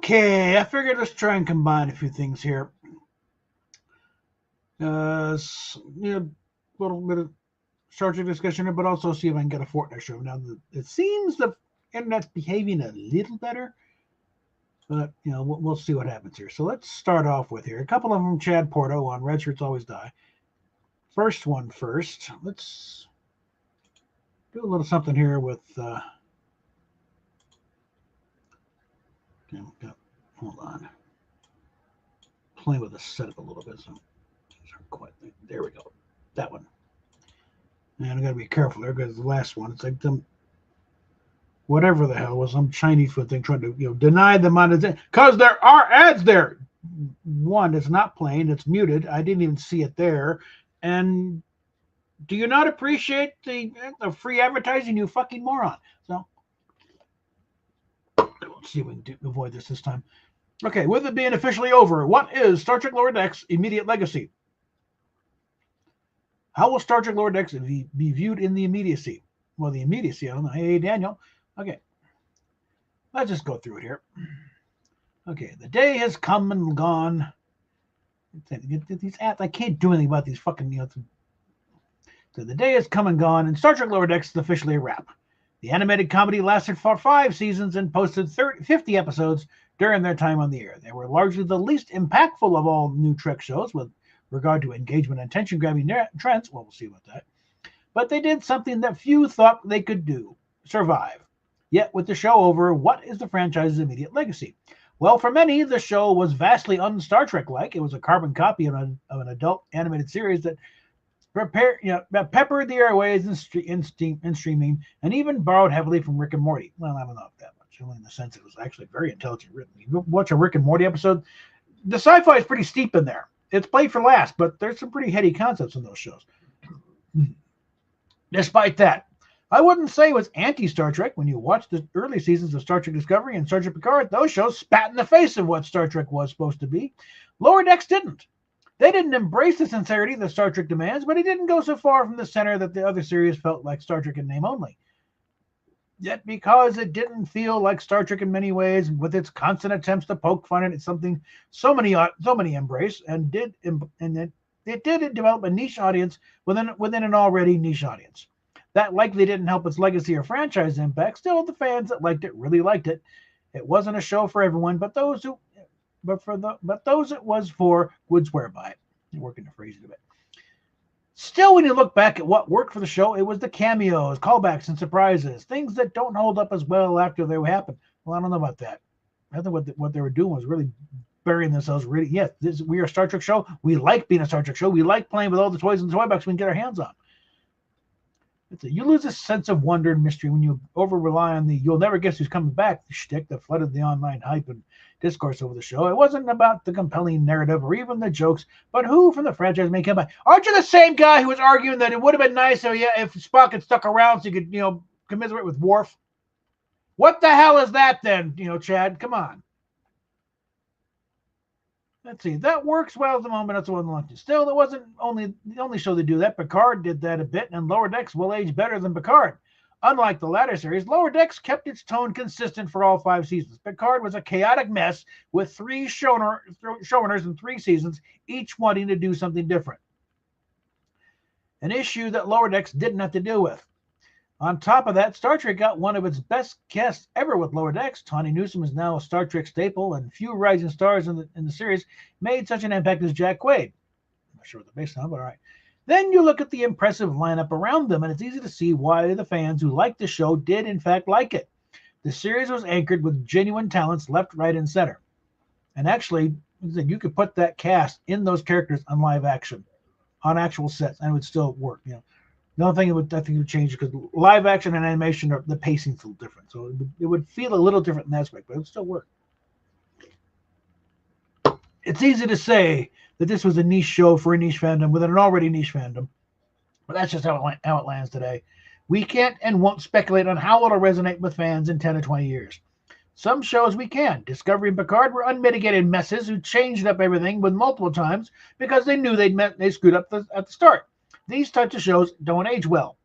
Okay, I figured let's try and combine a few things here. A little bit of Star Trek discussion, but also see if I can get a Fortnite show. Now, it seems the internet's behaving a little better, but we'll see what happens here. So let's start off with here a couple of them. Chad Porto on Red Shirts Always Die. First one first. Let's do a little something here with. Hold on. Playing with the setup a little bit, so these aren't quite. There we go. That one. And I got to be careful there because the last one, it's like them, whatever the hell was some Chinese food thing trying to deny the monetization because there are ads there. One, it's not playing, it's muted. I didn't even see it there. And do you not appreciate the free advertising, you fucking moron? So let's see if we can avoid this time. Okay, with it being officially over, what is Star Trek Lower Decks' immediate legacy? How will Star Trek Lower Decks be viewed in the immediacy? Well, the immediacy, I don't know. Hey, Daniel. Okay. Let's just go through it here. Okay, the day has come and gone. These ads, I can't do anything about these fucking, So the day has come and gone, and Star Trek Lower Decks is officially a wrap. The animated comedy lasted for 5 seasons and posted 50 episodes during their time on the air. They were largely the least impactful of all new Trek shows with regard to engagement and attention-grabbing trends. Well, we'll see about that. But they did something that few thought they could do: survive. Yet, with the show over, what is the franchise's immediate legacy? Well, for many, the show was vastly un-Star Trek-like. It was a carbon copy of an adult animated series that peppered the airways in streaming, and even borrowed heavily from Rick and Morty. Well, I don't know that much, only in the sense it was actually very intelligent written. You watch a Rick and Morty episode, the sci-fi is pretty steep in there. It's played for laughs, but there's some pretty heady concepts in those shows. Despite that, I wouldn't say it was anti-Star Trek. When you watch the early seasons of Star Trek Discovery and Star Trek Picard, those shows spat in the face of what Star Trek was supposed to be. Lower Decks didn't. They didn't embrace the sincerity that Star Trek demands, but it didn't go so far from the center that the other series felt like Star Trek in name only. Yet because it didn't feel like Star Trek in many ways, with its constant attempts to poke fun at it, something so many embrace, and it did develop a niche audience within an already niche audience. That likely didn't help its legacy or franchise impact. Still, the fans that liked it really liked it. It wasn't a show for everyone, but those it was for would swear by it. I'm working the phrase a bit. Still, when you look back at what worked for the show, it was the cameos, callbacks, and surprises, things that don't hold up as well after they happen. Well, I don't know about that. I think what they were doing was really burying themselves. Really, yes, we are a Star Trek show. We like being a Star Trek show. We like playing with all the toys and toy box we can get our hands on. You lose a sense of wonder and mystery when you over-rely on the "you'll never guess who's coming back" shtick that flooded the online hype and discourse over the show. It wasn't about the compelling narrative or even the jokes, but who from the franchise may come by. Aren't you the same guy who was arguing that it would have been nice if Spock had stuck around so you could, commiserate with Worf? What the hell is that then, Chad? Come on. Let's see. That works well at the moment. That's the one launched. Still, it wasn't the only show to do that. Picard did that a bit, and Lower Decks will age better than Picard. Unlike the latter series, Lower Decks kept its tone consistent for all 5 seasons. Picard was a chaotic mess with 3 showrunners in 3 seasons, each wanting to do something different. An issue that Lower Decks didn't have to deal with. On top of that, Star Trek got one of its best guests ever with Lower Decks. Tawny Newsome is now a Star Trek staple, and few rising stars in the series made such an impact as Jack Quaid. I'm not sure what they're based on, but all right. Then you look at the impressive lineup around them, and it's easy to see why the fans who liked the show did, in fact, like it. The series was anchored with genuine talents left, right, and center. And actually, you could put that cast in those characters on live action, on actual sets, and it would still work. The only thing I think it would change because live action and animation the pacing's a little different, so it would feel a little different in that aspect, but it would still work. It's easy to say that this was a niche show for a niche fandom within an already niche fandom, but that's just how it lands today. We can't and won't speculate on how it'll resonate with fans in 10 or 20 years. Some shows we can. Discovery and Picard were unmitigated messes who changed up everything with multiple times because they knew they screwed up at the start. These types of shows don't age well.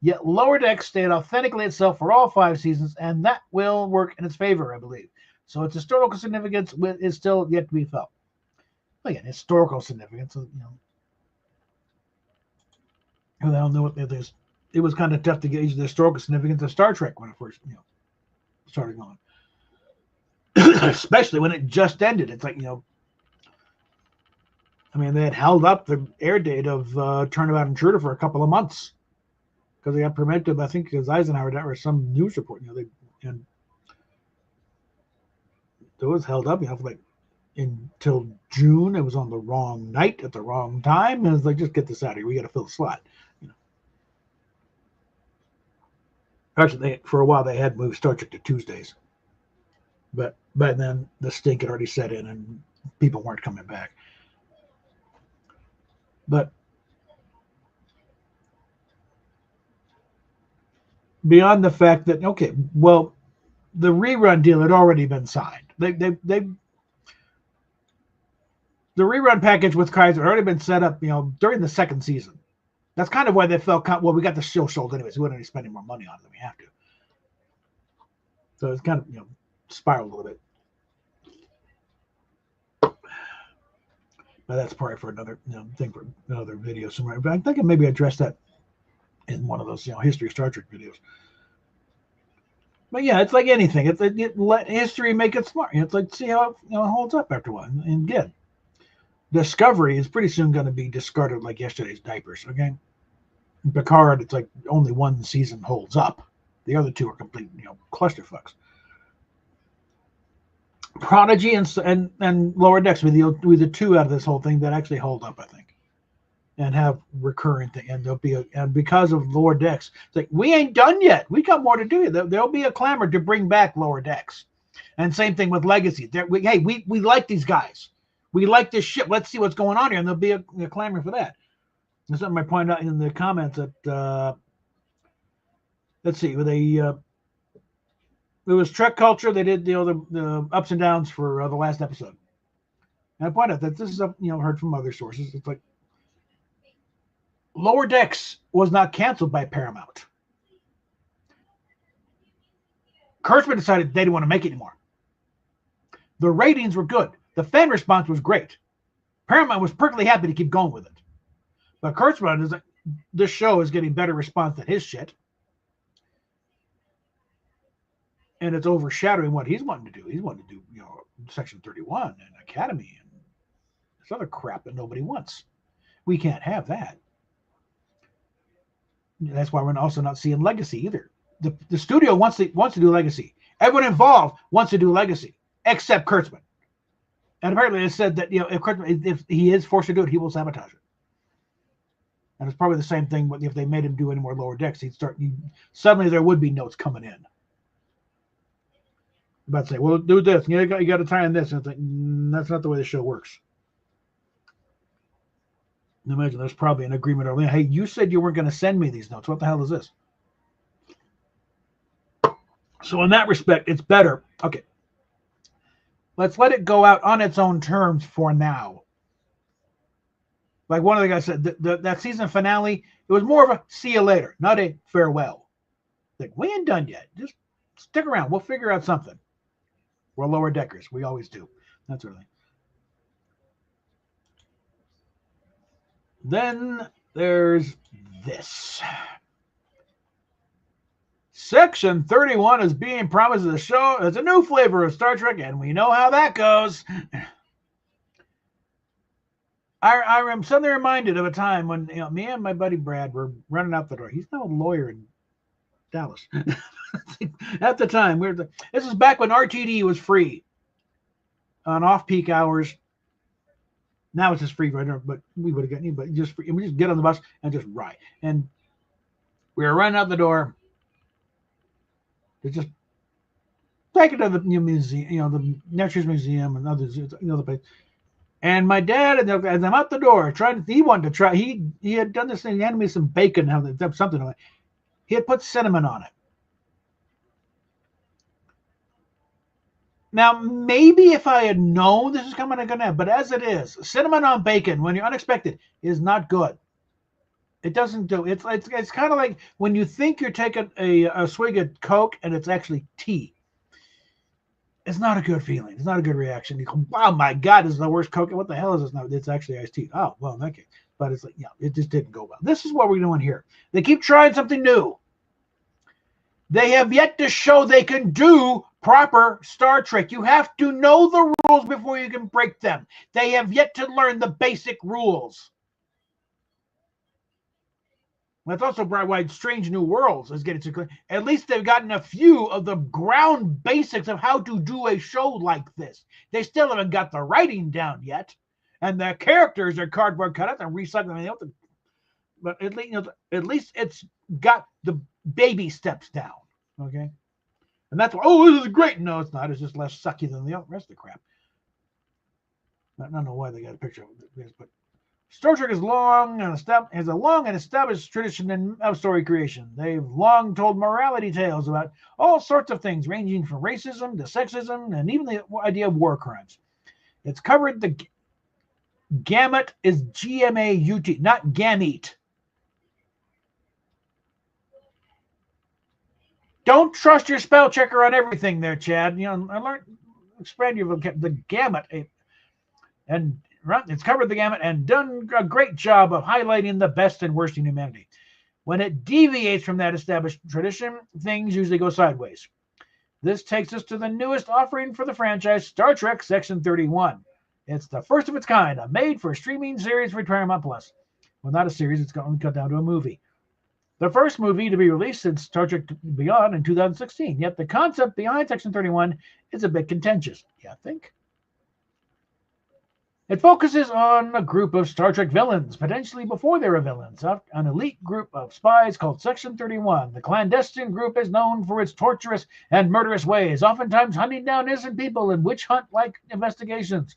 Yet Lower Decks stayed authentically itself for all 5 seasons, and that will work in its favor, I believe. So its historical significance is still yet to be felt. Again, historical significance, who the hell knew what there's. It was kind of tough to gauge the historical significance of Star Trek when it first, started going. Especially when it just ended. It's like, they had held up the air date of Turnabout Intruder for a couple of months because they got permitted, I think, because Eisenhower or some news report, and it was held up, for like until June. It was on the wrong night at the wrong time. And it's like, just get this out of here. We got to fill the slot. Actually, for a while, they had moved Star Trek to Tuesdays. But by then, the stink had already set in and people weren't coming back. But beyond the fact that, okay, well, the rerun deal had already been signed. The rerun package with Kaiser had already been set up, during the second season. That's kind of why they felt, well, we got the show sold anyways. We wouldn't be spending more money on it than we have to. So it's kind of, spiraled a little bit. But that's probably for another thing for another video somewhere. But I think I maybe addressed that in one of those history of Star Trek videos. But yeah, it's like anything. Let history make it smart. It's like, see how it holds up after a while. And again, Discovery is pretty soon going to be discarded like yesterday's diapers. Okay, Picard, it's like only one season holds up. The other two are complete clusterfucks. Prodigy and Lower Decks were the two out of this whole thing that actually hold up, I think, and have recurrent thing. And and because of Lower Decks, it's like, we ain't done yet. We got more to do. There'll be a clamor to bring back Lower Decks, and same thing with Legacy. We like these guys. We like this shit. Let's see what's going on here, and there'll be a clamor for that. There's something I pointed out in the comments that let's see, it was Trek Culture. They did the ups and downs for the last episode. And I pointed out that this is heard from other sources. It's like Lower Decks was not canceled by Paramount. Kurtzman decided they didn't want to make it anymore. The ratings were good. The fan response was great. Paramount was perfectly happy to keep going with it. But Kurtzman is like, this show is getting better response than his shit. And it's overshadowing what he's wanting to do. He's wanting to do, Section 31 and Academy and this other crap that nobody wants. We can't have that. That's why we're also not seeing Legacy either. The studio wants to do Legacy. Everyone involved wants to do Legacy, except Kurtzman. And apparently it said that if he is forced to do it, he will sabotage it. And it's probably the same thing if they made him do any more Lower Decks. Suddenly there would be notes coming in. About to say, well, do this. You got to tie in this. And it's like, that's not the way the show works. Imagine there's probably an agreement earlier. Hey, you said you weren't going to send me these notes. What the hell is this? So in that respect, it's better. Okay. Let's let it go out on its own terms for now. Like one of the guys said, that season finale, it was more of a see you later, not a farewell. Like, we ain't done yet. Just stick around. We'll figure out something. We're Lower Deckers. We always do. That's really. Then there's this. Section 31 is being promised as a show. It's a new flavor of Star Trek, and we know how that goes. I am suddenly reminded of a time when me and my buddy Brad were running out the door. He's now a lawyer in Dallas. At the time, this is back when RTD was free on off-peak hours. Now it's just free right now, but we would have gotten you, but just free. And we just get on the bus and just ride. And we were running out the door to just take it to the museum, the Nature's Museum and others, the place. And my dad, as I'm out the door, he wanted to try. He had done this thing. He handed me some bacon, something on it. He had put cinnamon on it. Now, maybe if I had known this is coming, I'm going to have, but as it is, cinnamon on bacon, when you're unexpected, is not good. It doesn't do. It's kind of like when you think you're taking a swig of Coke and it's actually tea. It's not a good feeling. It's not a good reaction. You go, oh my God, this is the worst Coke. What the hell is this? No, it's actually iced tea. Oh, well, in that case. But it's like, yeah, it just didn't go well. This is what we're doing here. They keep trying something new. They have yet to show they can do proper Star Trek. You have to know the rules before you can break them. They have yet to learn the basic rules. That's also why Strange New Worlds is getting so clear. At least they've gotten a few of the ground basics of how to do a show like this. They still haven't got the writing down yet. And the characters are cardboard cutouts and recycling. But at least it's got the baby steps down. Okay? And that's why, oh, this is great. No, it's not. It's just less sucky than the rest of the crap. I don't know why they got a picture of this, but Star Trek has a long and established tradition of story creation. They've long told morality tales about all sorts of things, ranging from racism to sexism and even the idea of war crimes. It's covered the gamut is G-M-A-U-T, not gamete. Don't trust your spell checker on everything there, Chad. I learned, expand your the gamut. And it's covered the gamut and done a great job of highlighting the best and worst in humanity. When it deviates from that established tradition, things usually go sideways. This takes us to the newest offering for the franchise, Star Trek Section 31. It's the first of its kind, a made-for-streaming series for Paramount+. Well, not a series, it's going to cut down to a movie. The first movie to be released since Star Trek Beyond in 2016, yet the concept behind Section 31 is a bit contentious. You think? It focuses on a group of Star Trek villains, potentially before they were villains, an elite group of spies called Section 31. The clandestine group is known for its torturous and murderous ways, oftentimes hunting down innocent people in witch hunt-like investigations.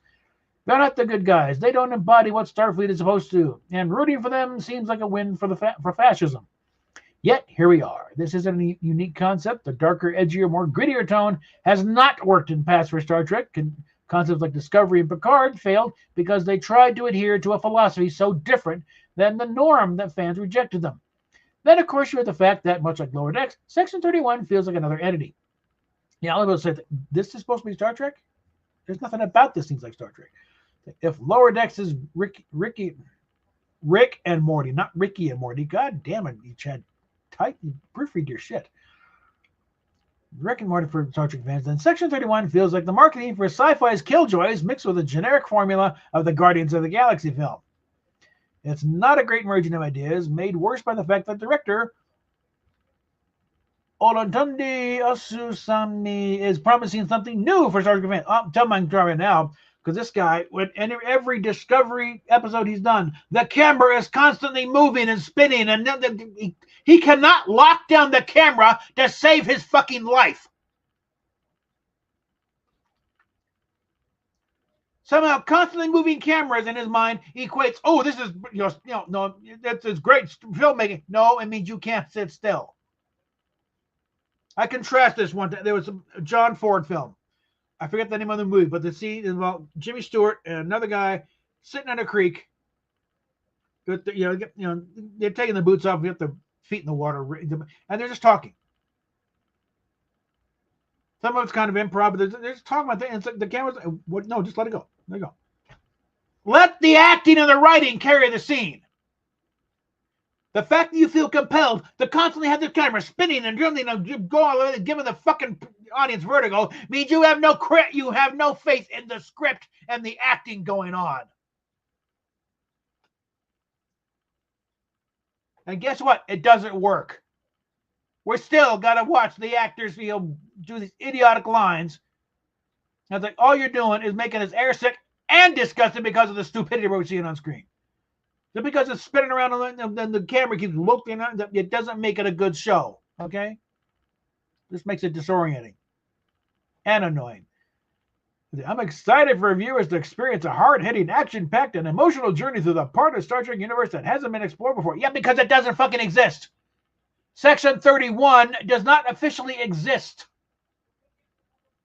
They're not the good guys. They don't embody what Starfleet is supposed to, and rooting for them seems like a win for fascism. Yet, here we are. This isn't a unique concept. The darker, edgier, more grittier tone has not worked in past for Star Trek. Concepts like Discovery and Picard failed because they tried to adhere to a philosophy so different than the norm that fans rejected them. Then, of course, you have the fact that, much like Lower Decks, Section 31 feels like another entity. Yeah, I'll say that this is supposed to be Star Trek. There's nothing about this seems like Star Trek. If Lower Decks is Rick and Morty, not Ricky and Morty, God damn it, you Chad, you proofread your shit. Rick and Morty for Star Trek fans, then Section 31 feels like the marketing for sci-fi's killjoys mixed with a generic formula of the Guardians of the Galaxy film. It's not a great merging of ideas, made worse by the fact that director Olatunde Asusami is promising something new for Star Trek fans. I'm telling you right now, because this guy, with every Discovery episode he's done, the camera is constantly moving and spinning, and he cannot lock down the camera to save his fucking life. Somehow, constantly moving cameras in his mind equates, oh, this is, no, that's great filmmaking. No, it means you can't sit still. I contrast this one. There was a John Ford film. I forget the name of the movie, but the scene is about Jimmy Stewart and another guy sitting on a creek. They're taking the boots off, get their feet in the water, and they're just talking. Some of it's kind of improv, but they're just talking about that. And it's like the camera's, no, just let it go. Let it go. Let the acting and the writing carry the scene. The fact that you feel compelled to constantly have the camera spinning and drilling and go all the way, giving the fucking audience vertigo means you have no faith in the script and the acting going on. And guess what? It doesn't work. We're still got to watch the actors do these idiotic lines. And it's like all you're doing is making us airsick and disgusted because of the stupidity we're seeing on screen. Just because it's spinning around and the camera keeps looking, it doesn't make it a good show. Okay? This makes it disorienting and annoying. I'm excited for viewers to experience a hard-hitting, action-packed, and emotional journey through the part of Star Trek universe that hasn't been explored before. Yeah, because it doesn't fucking exist. Section 31 does not officially exist.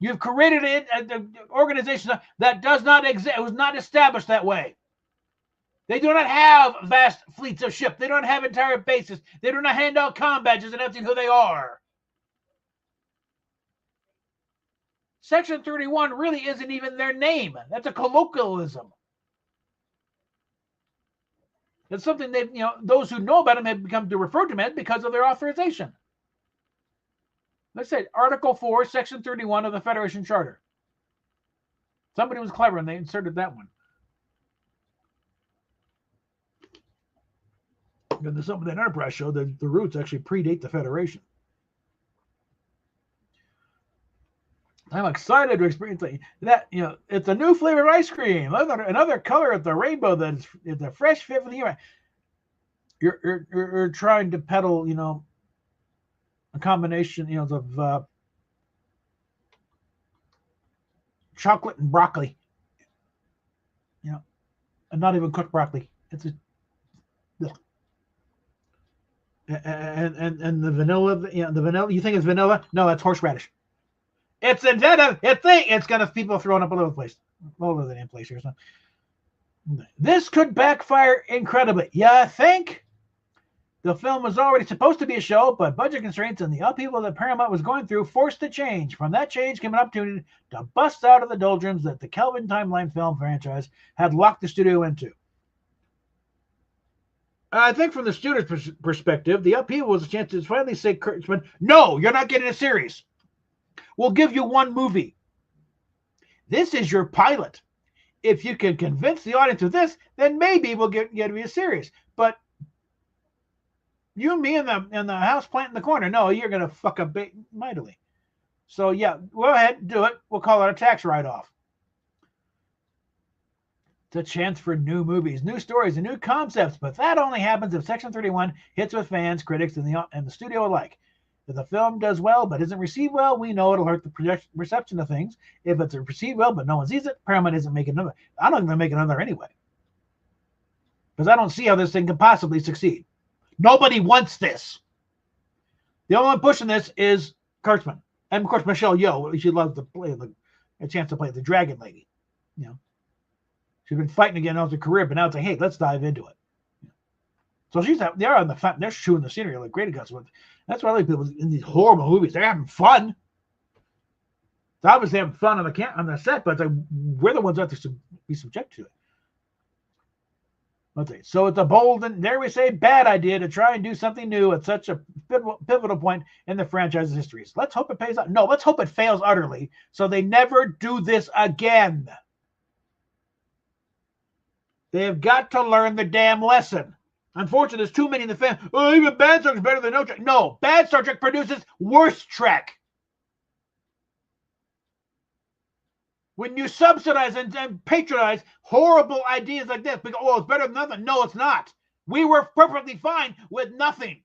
You've created an organization that does not exist. It was not established that way. They do not have vast fleets of ships. They don't have entire bases. They do not hand out comm badges and everything who they are. Section 31 really isn't even their name. That's a colloquialism. It's something they've, those who know about them have become to refer to them as because of their authorization. Let's say Article 4, Section 31 of the Federation Charter. Somebody was clever and they inserted that one. And there's something in Enterprise show that the roots actually predate the Federation. I'm excited to experience that. It's a new flavored ice cream, another color of the rainbow that is a fresh fit for the human. You're trying to peddle, a combination, of chocolate and broccoli, and not even cooked broccoli. It's and the vanilla, the vanilla. You think it's vanilla? No, that's horseradish. It's inventive. It's gonna people throwing up all over the place, all over the damn place here. So this could backfire incredibly. Yeah, think. The film was already supposed to be a show, but budget constraints and the upheaval that Paramount was going through forced a change. From that change came an opportunity to bust out of the doldrums that the Kelvin Timeline film franchise had locked the studio into. I think from the studio's perspective, the upheaval was a chance to finally say, Kurtzman, no, you're not getting a series. We'll give you one movie. This is your pilot. If you can convince the audience of this, then maybe we'll get you a series. But you and me in the house plant in the corner, no, you're going to fuck up mightily. So, yeah, go ahead, do it. We'll call it a tax write-off. It's a chance for new movies, new stories, and new concepts, but that only happens if Section 31 hits with fans, critics, and the studio alike. If the film does well but isn't received well, we know it'll hurt the reception of things. If it's received well but no one sees it, Paramount isn't making another. I don't even make another anyway. Because I don't see how this thing can possibly succeed. Nobody wants this. The only one pushing this is Kurtzman. And, of course, Michelle Yeoh. She loves to play a chance to play the Dragon Lady. She's been fighting again all her career, but now it's like, hey, let's dive into it. So they're chewing the scenery like great guts. That's why I like people in these horrible movies. They're having fun. They're obviously having fun on the set, but we're the ones that have to be subject to it. Okay, so it's a bold and, dare we say, bad idea to try and do something new at such a pivotal point in the franchise's history. Let's hope it pays out. No, let's hope it fails utterly so they never do this again. They have got to learn the damn lesson. Unfortunately, there's too many in the fan. Oh, even bad Star Trek's better than no Trek. No, bad Star Trek produces worse Trek. When you subsidize and patronize horrible ideas like this, because, oh, it's better than nothing. No, it's not. We were perfectly fine with nothing.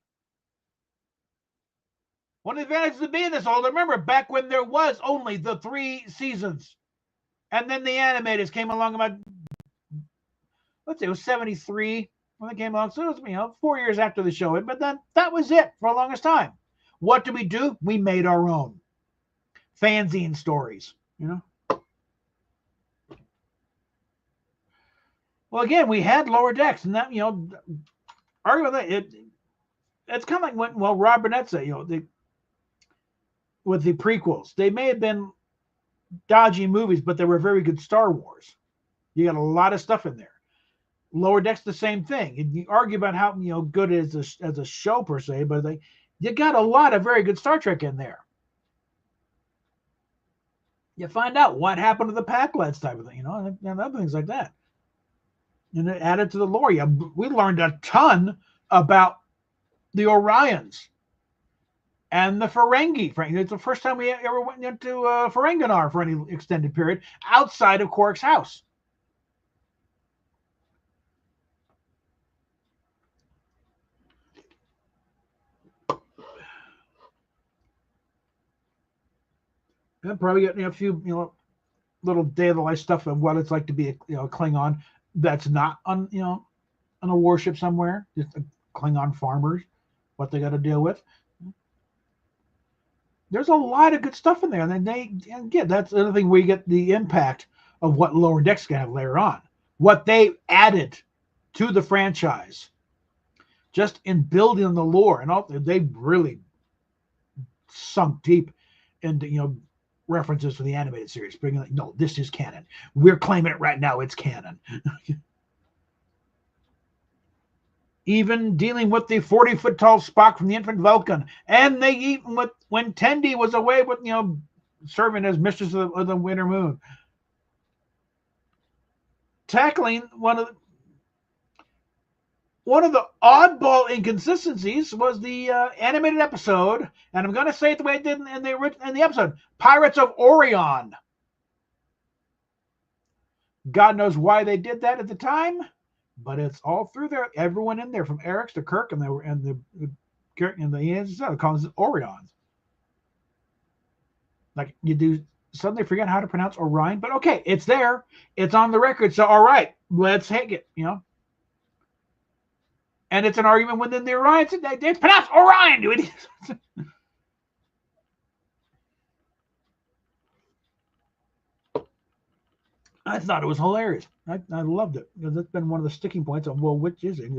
One of the advantages of being this old, remember, back when there was only the 3 seasons, and then the animators came along about, let's say it was 73 when they came along. So it was, 4 years after the show. But then that was it for the longest time. What did we do? We made our own fanzine stories, Well, again, we had Lower Decks, and that, arguing that it's kind of like when, Rob Burnett said, with the prequels, they may have been dodgy movies, but they were very good Star Wars. You got a lot of stuff in there. Lower Decks, the same thing. And you argue about how good it is as a show per se, but you got a lot of very good Star Trek in there. You find out what happened to the Pack-Lads type of thing, and other things like that. And it added to the lore. Yeah, we learned a ton about the Orions and the Ferengi. It's the first time we ever went into Ferenginar for any extended period outside of Quark's house. And probably get a few little day of the life stuff of what it's like to be a Klingon that's not on on a warship somewhere, just a Klingon farmers, what they got to deal with. There's a lot of good stuff in there, and then that's another thing where you get the impact of what Lower Decks can have later on, what they added to the franchise, just in building the lore, and all they really sunk deep into references to the animated series. Bringing like, no, this is canon. We're claiming it right now. It's canon. Even dealing with the 40-foot tall Spock from the infant Vulcan, and they even with when Tendi was away with serving as mistress of the Winter Moon, tackling one of the oddball inconsistencies was the animated episode, and I'm going to say it the way it did in the episode, Pirates of Orion. God knows why they did that at the time, but it's all through there. Everyone in there, from Eric's to Kirk, and the calls it Orions. Like you do suddenly forget how to pronounce Orion, but okay, it's there. It's on the record, so all right, let's take it, And it's an argument within the Orions. They pronounce Orion, dude. I thought it was hilarious. I loved it. That's been one of the sticking points of, well, which is it?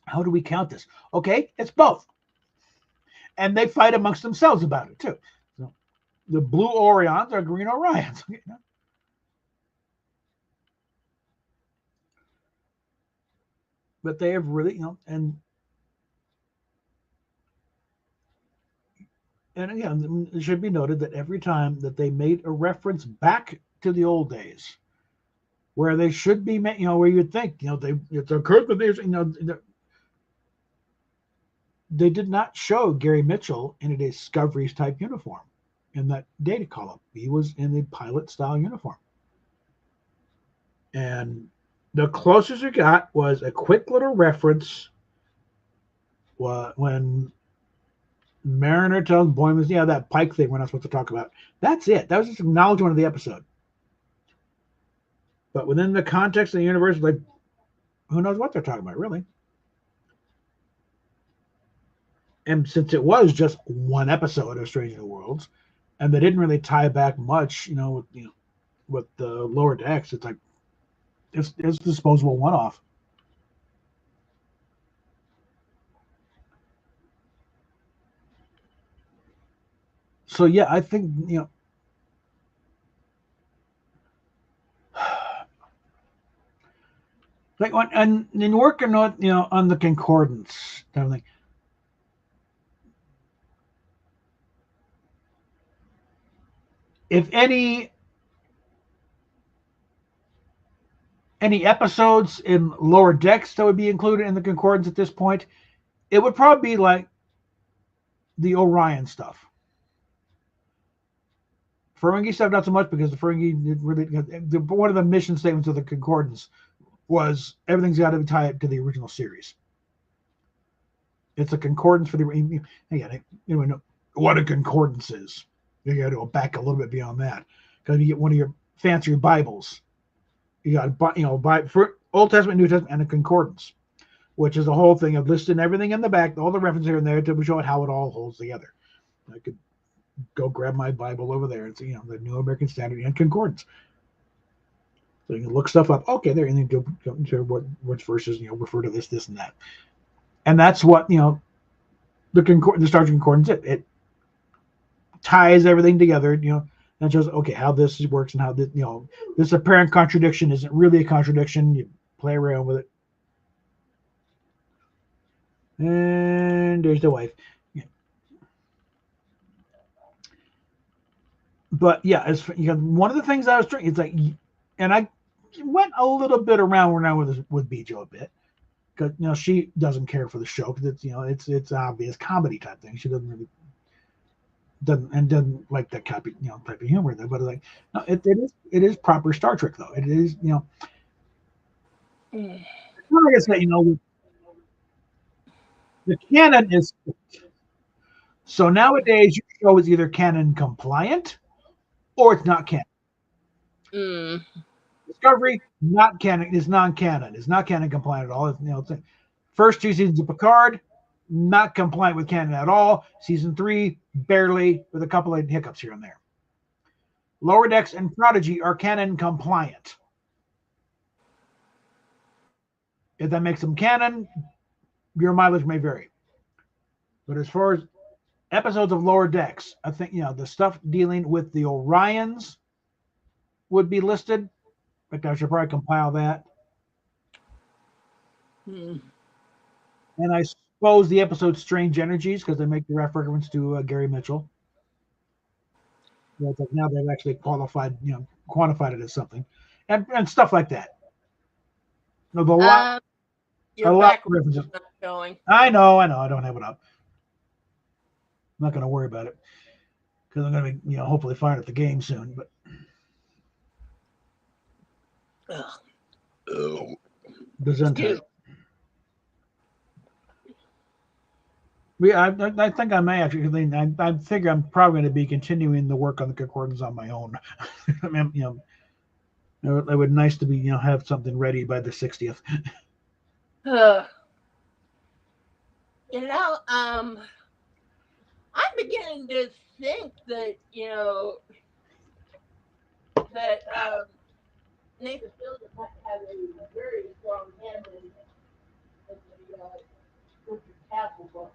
How do we count this? Okay, it's both. And they fight amongst themselves about it, too. So, the blue Orions are green Orions. But they have really, and again, it should be noted that every time that they made a reference back to the old days, where they should be, where you'd think, it's occurred with these, they did not show Gary Mitchell in a Discovery's type uniform in that data call-up. He was in the pilot style uniform. And the closest we got was a quick little reference when Mariner tells Boimler, that Pike thing we're not supposed to talk about. That's it. That was just acknowledgement of the episode. But within the context of the universe, like, who knows what they're talking about, really? And since it was just one episode of Strange New Worlds, and they didn't really tie back much, with the Lower Decks, it's like it's disposable one-off. So yeah, I think like and in working on on the concordance, everything. If any episodes in Lower Decks that would be included in the concordance at this point, it would probably be like the Orion stuff. Ferengi stuff, not so much, because the Ferengi really, one of the mission statements of the concordance was everything's got to be tied to the original series. It's a concordance for the what a concordance is. You got to go back a little bit beyond that, because you get one of your fancier Bibles. You got for Old Testament, New Testament, and a concordance, which is the whole thing of listing everything in the back, all the references here and there to show it how it all holds together. I could go grab my Bible over there and see, the New American Standard and Concordance. So you can look stuff up. Okay, there, and then go to which verses, refer to this, and that. And that's what, the Star Trek Concordance, it ties everything together, and shows, okay, how this works and how this, this apparent contradiction isn't really a contradiction. You play around with it. And there's the wife. But yeah, as one of the things I was trying, it's like, and I went a little bit around when I was with Bijo a bit, because she doesn't care for the show, because it's obvious comedy type thing. She doesn't like that type of humor there. But like, no, it is proper Star Trek though. It is like I said, the canon is, so nowadays your show is either canon compliant or it's not canon. Discovery, not canon, is non-canon. It's not canon compliant at all. First 2 seasons of Picard, not compliant with canon at all. Season 3, barely, with a couple of hiccups here and there. Lower Decks and Prodigy are canon compliant. If that makes them canon, your mileage may vary. But as far as episodes of Lower Decks. I think the stuff dealing with the Orions would be listed. But I should probably compile that. Hmm. And I suppose the episode Strange Energies, because they make the reference to Gary Mitchell. It's like now they've actually quantified it as something, and stuff like that. A lot, Your a lot of background references. is not showing. I know, I don't have it up. I'm not going to worry about it because I'm going to be, hopefully fired at the game soon. But Excuse. I think I may actually. I figure I'm probably going to be continuing the work on the concordance on my own. I mean, it would nice to be have something ready by the 60th. I'm beginning to think that that Nathan Fielder might have a very strong hand in the Richard Castle books.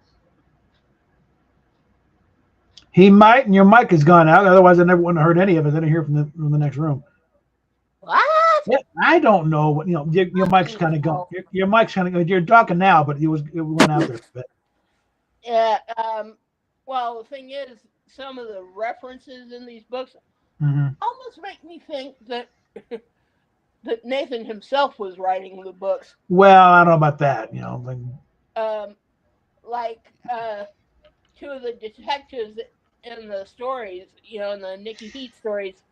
He might, and your mic has gone out. Otherwise, I never would have heard any of it. I didn't hear from the next room. What? Yeah, I don't know what your mic's kind of gone. Your mic's kind of. You're talking now, but it went out there a bit. Yeah. Well, the thing is, some of the references in these books almost make me think that that Nathan himself was writing the books. Well, I don't know about that. Like two of the detectives in the stories, in the Nikki Heat stories,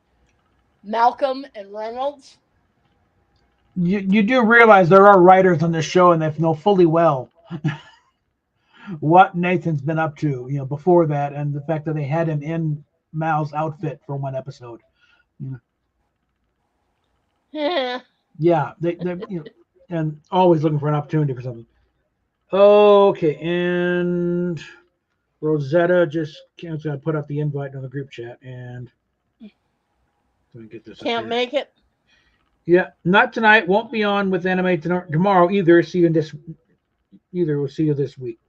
Malcolm and Reynolds. You do realize there are writers on this show, and they know fully well what Nathan's been up to, before that, and the fact that they had him in Mal's outfit for one episode. Yeah, they and always looking for an opportunity for something. Okay, and Rosetta just put up the invite on the group chat, and let me get this. Can't make it. Yeah, not tonight. Won't be on with anime tomorrow either. See you in this. Either we'll see you this week.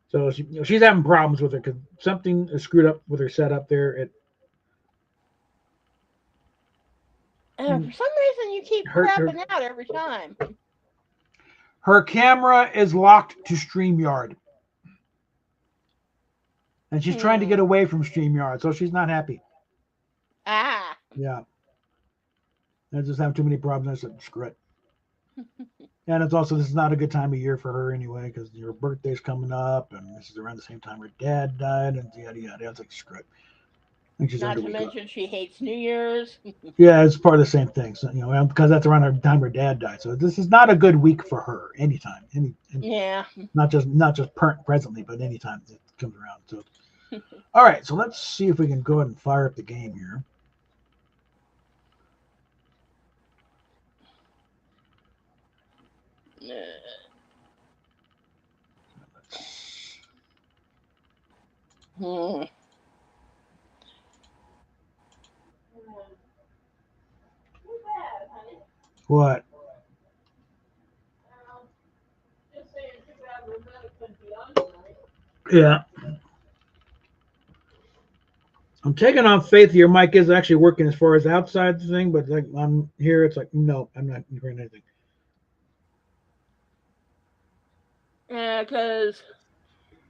So she's having problems with it because something is screwed up with her setup there. For some reason, you keep crapping out every time. Her camera is locked to StreamYard. And she's trying to get away from StreamYard, so she's not happy. Ah. Yeah. I just have too many problems. I said, screw it. And it's also, this is not a good time of year for her anyway, because her birthday's coming up, and this is around the same time her dad died, and yada, yada. It's like, screw it. Not to mention she hates New Year's. Yeah, it's part of the same thing. So, because that's around the time her dad died. So this is not a good week for her anytime. Yeah. Not just presently, but anytime it comes around. So, all right. So let's see if we can go ahead and fire up the game here. What? Yeah. I'm taking on faith your mic is actually working as far as outside the thing, but like on here, it's like, no, I'm not hearing anything. Yeah, because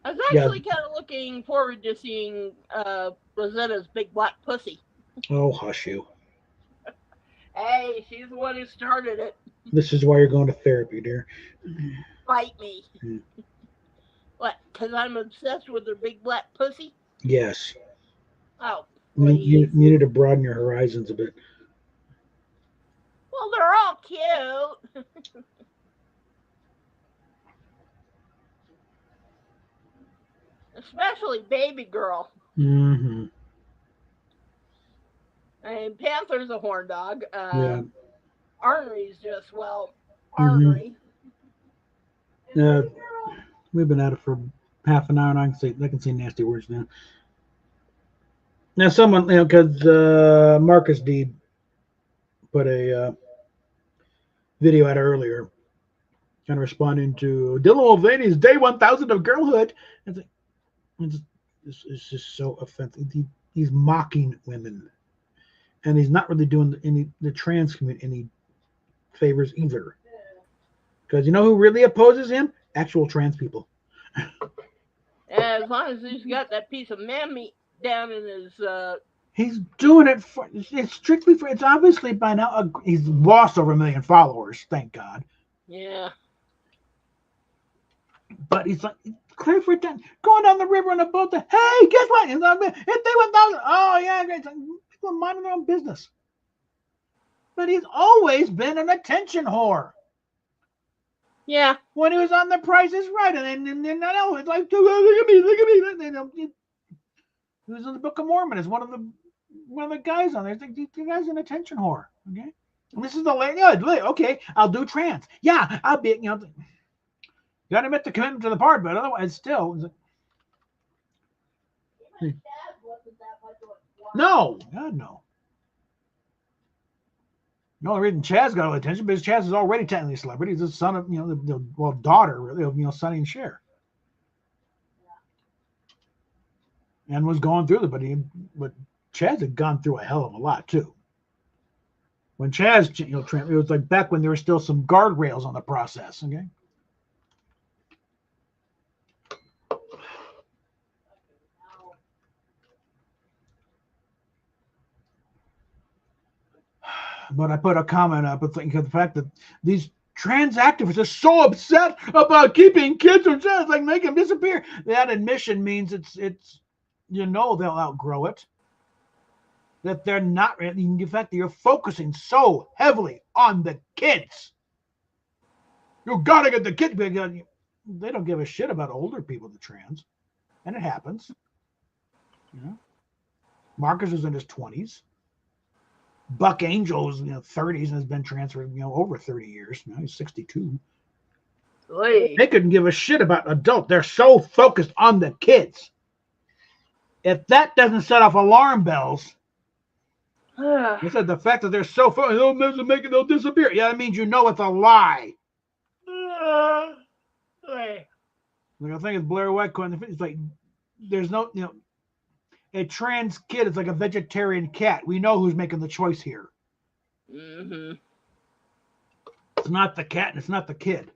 I was actually kind of looking forward to seeing Rosetta's big black pussy. Oh, hush you. Hey, she's the one who started it. This is why you're going to therapy, dear. Fight me. What? Because I'm obsessed with her big black pussy? Yes. Oh, you need to broaden your horizons a bit. Well, they're all cute. Especially baby girl. Mm-hmm. I mean, Panther's a horn dog. Yeah. Ornery's just, ornery. We've been at it for half an hour, and I can say nasty words now. Now, someone, because Marcus D put a video out earlier, kind of responding to Dylan Mulvaney's Day 1000 of Girlhood. It's like, It's just so offensive. He's mocking women, and he's not really doing the trans community any favors either. Because you know who really opposes him? Actual trans people. As long as he's got that piece of man meat down in his. He's doing it for. It's strictly for. It's obviously by now. He's lost over 1 million followers. Thank God. Yeah. But he's like, clear for going down the river on a boat. Hey, guess what? If they went down, oh yeah, people are minding their own business. But he's always been an attention whore. Yeah. When he was on The Price is Right, and then it's like, look at me. He was in the Book of Mormon as one of the guys on there. The guy's an attention whore. Okay, and this is the lady. Okay, I'll do trans. Yeah, I'll be. You got to admit the commitment to the part, but otherwise, still. No, God no. The only reason Chaz got all the attention because Chaz is already technically a celebrity. He's the son of the daughter really of Sonny and Cher, and was going through it. But Chaz had gone through a hell of a lot too. When Chaz, it was like back when there were still some guardrails on the process. Okay. But I put a comment up thinking of the fact that these trans activists are so upset about keeping kids from trans, like make them disappear. That admission means it's they'll outgrow it. That they're not. In fact, you're focusing so heavily on the kids. You gotta get the kids. They don't give a shit about older people that trans, and it happens. Marcus is in his 20s. Buck Angel's 30s and has been transferred over 30 years. Now he's 62. Oy. They couldn't give a shit about adults. They're so focused on the kids. If that doesn't set off alarm bells, I said the fact that they're so focused, they'll disappear. Yeah, that means it's a lie. Like I think it's Blair White. It's like there's no a trans kid is like a vegetarian cat. We know who's making the choice here. Mm-hmm. It's not the cat and it's not the kid.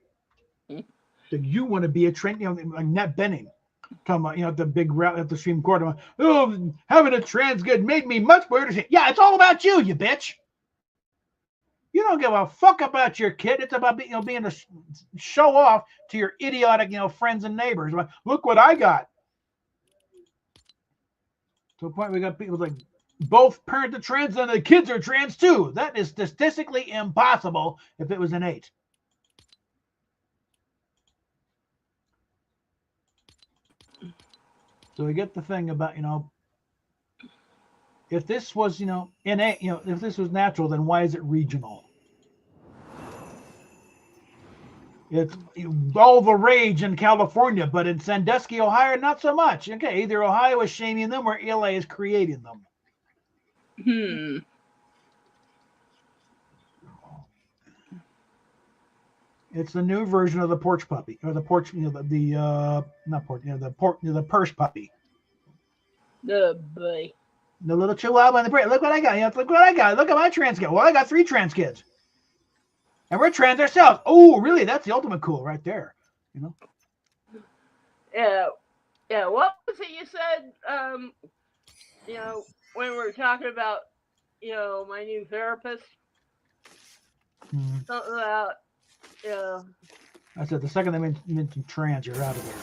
So you want to be a trans, like Nat Benning. Come on, the big route at the Supreme Court. Having a trans kid made me much more interesting. Yeah, it's all about you, you bitch. You don't give a fuck about your kid. It's about being a show off to your idiotic, friends and neighbors. Like, look what I got. To the point we got people like both parent the trans and the kids are trans too. That is statistically impossible if it was innate. So we get the thing about, if this was, innate, if this was natural, then why is it regional? It's all the rage in California, but in Sandusky, Ohio, not so much. Okay, either Ohio is shaming them or LA is creating them. It's the new version of the porch puppy, or the porch, the purse puppy. The boy. The little chihuahua and the prey. Look what I got. Look what I got. Look at my trans kid. Well, I got 3 trans kids. And we're trans ourselves. Oh, really? That's the ultimate cool right there. Yeah. Yeah. What was it you said? When we were talking about, my new therapist. Mm-hmm. Something about, I said the second they mentioned trans, you're out of there.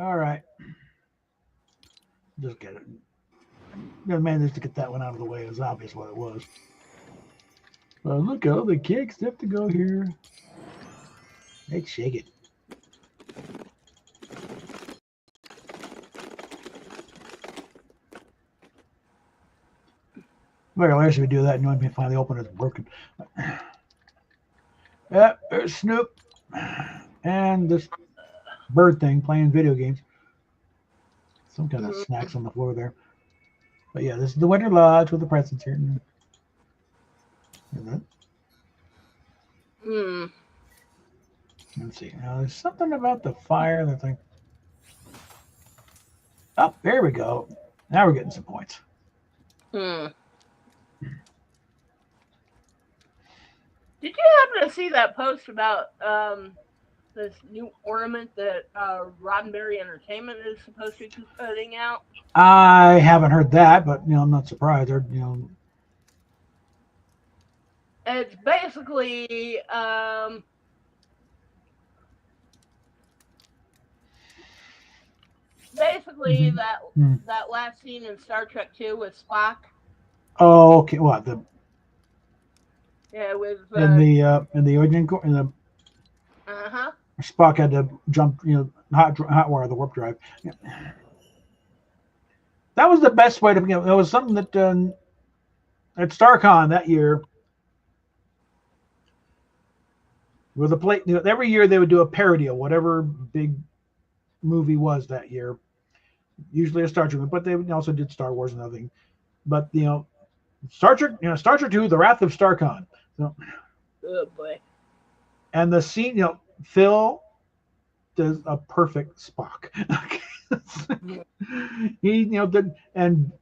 All right. Just get it. Managed to get that one out of the way. It was obvious what it was. Well, look at all the kicks have to go here. Let's shake it. Well, last we do that, and when we finally open it's broken. Yeah, there's Snoop and this bird thing playing video games. Some kind of snacks on the floor there. But yeah, this is the Winter Lodge with the presents here. Let's see. Now there's something about the fire that's like Oh, there we go. Now we're getting some points. Did you happen to see that post about this new ornament that Roddenberry Entertainment is supposed to be putting out? I haven't heard that, but I'm not surprised. It's basically that last scene in Star Trek II with Spock. Oh, okay. What the? Yeah, with in the origin in the. Spock had to jump, hot wire the warp drive. Yeah. That was the best way to. It was something that at StarCon that year. With a plate, every year they would do a parody of whatever big movie was that year. Usually a Star Trek, but they also did Star Wars and other things. But Star Trek, Star Trek II: The Wrath of StarCon. So, oh boy! And the scene, Phil does a perfect Spock. He, did, and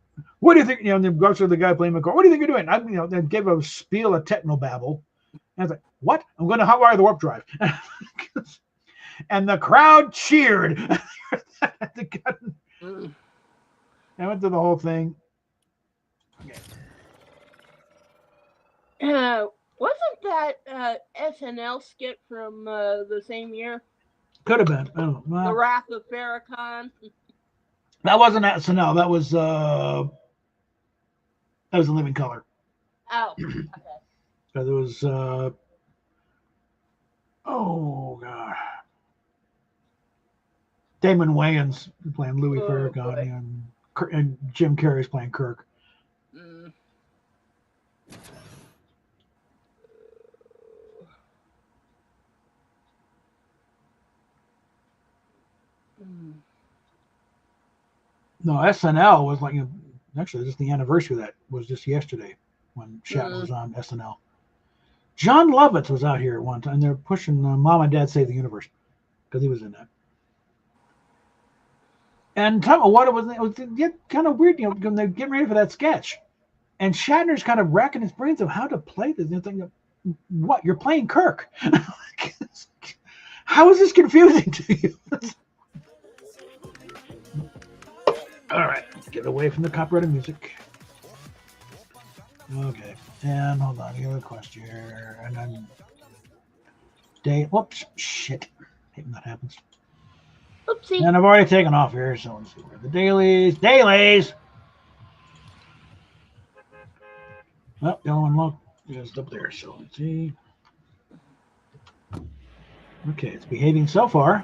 what do you think? Then goes to the guy playing McCoy. What do you think you're doing? I, then gave a spiel of technobabble. And I was like, what? I'm going to hotwire the warp drive. And the crowd cheered. I went through the whole thing. Wasn't that SNL skit from the same year? Could have been. I don't know. The Wrath of Farrakhan. That wasn't SNL. That was A Living Color. Oh, okay. So there was oh god, Damon Wayans playing Louis Farrakhan, and Jim Carrey's playing Kirk. No, SNL was like actually just the anniversary of that was just yesterday when Shatner was on SNL. John Lovitz was out here at one time. They're pushing Mom and Dad Save the Universe because he was in that. And tell me what it was kind of weird, when they're getting ready for that sketch. And Shatner's kind of racking his brains of how to play this. And thinking, what? You're playing Kirk. How is this confusing to you? All right, let's get away from the copyrighted music. Okay, and hold on, I got a question here, and then whoops, shit, I hate when that happens. Oopsie. And I've already taken off here, so let's see where the dailies. Well, the only one is up there, so let's see. Okay, it's behaving so far.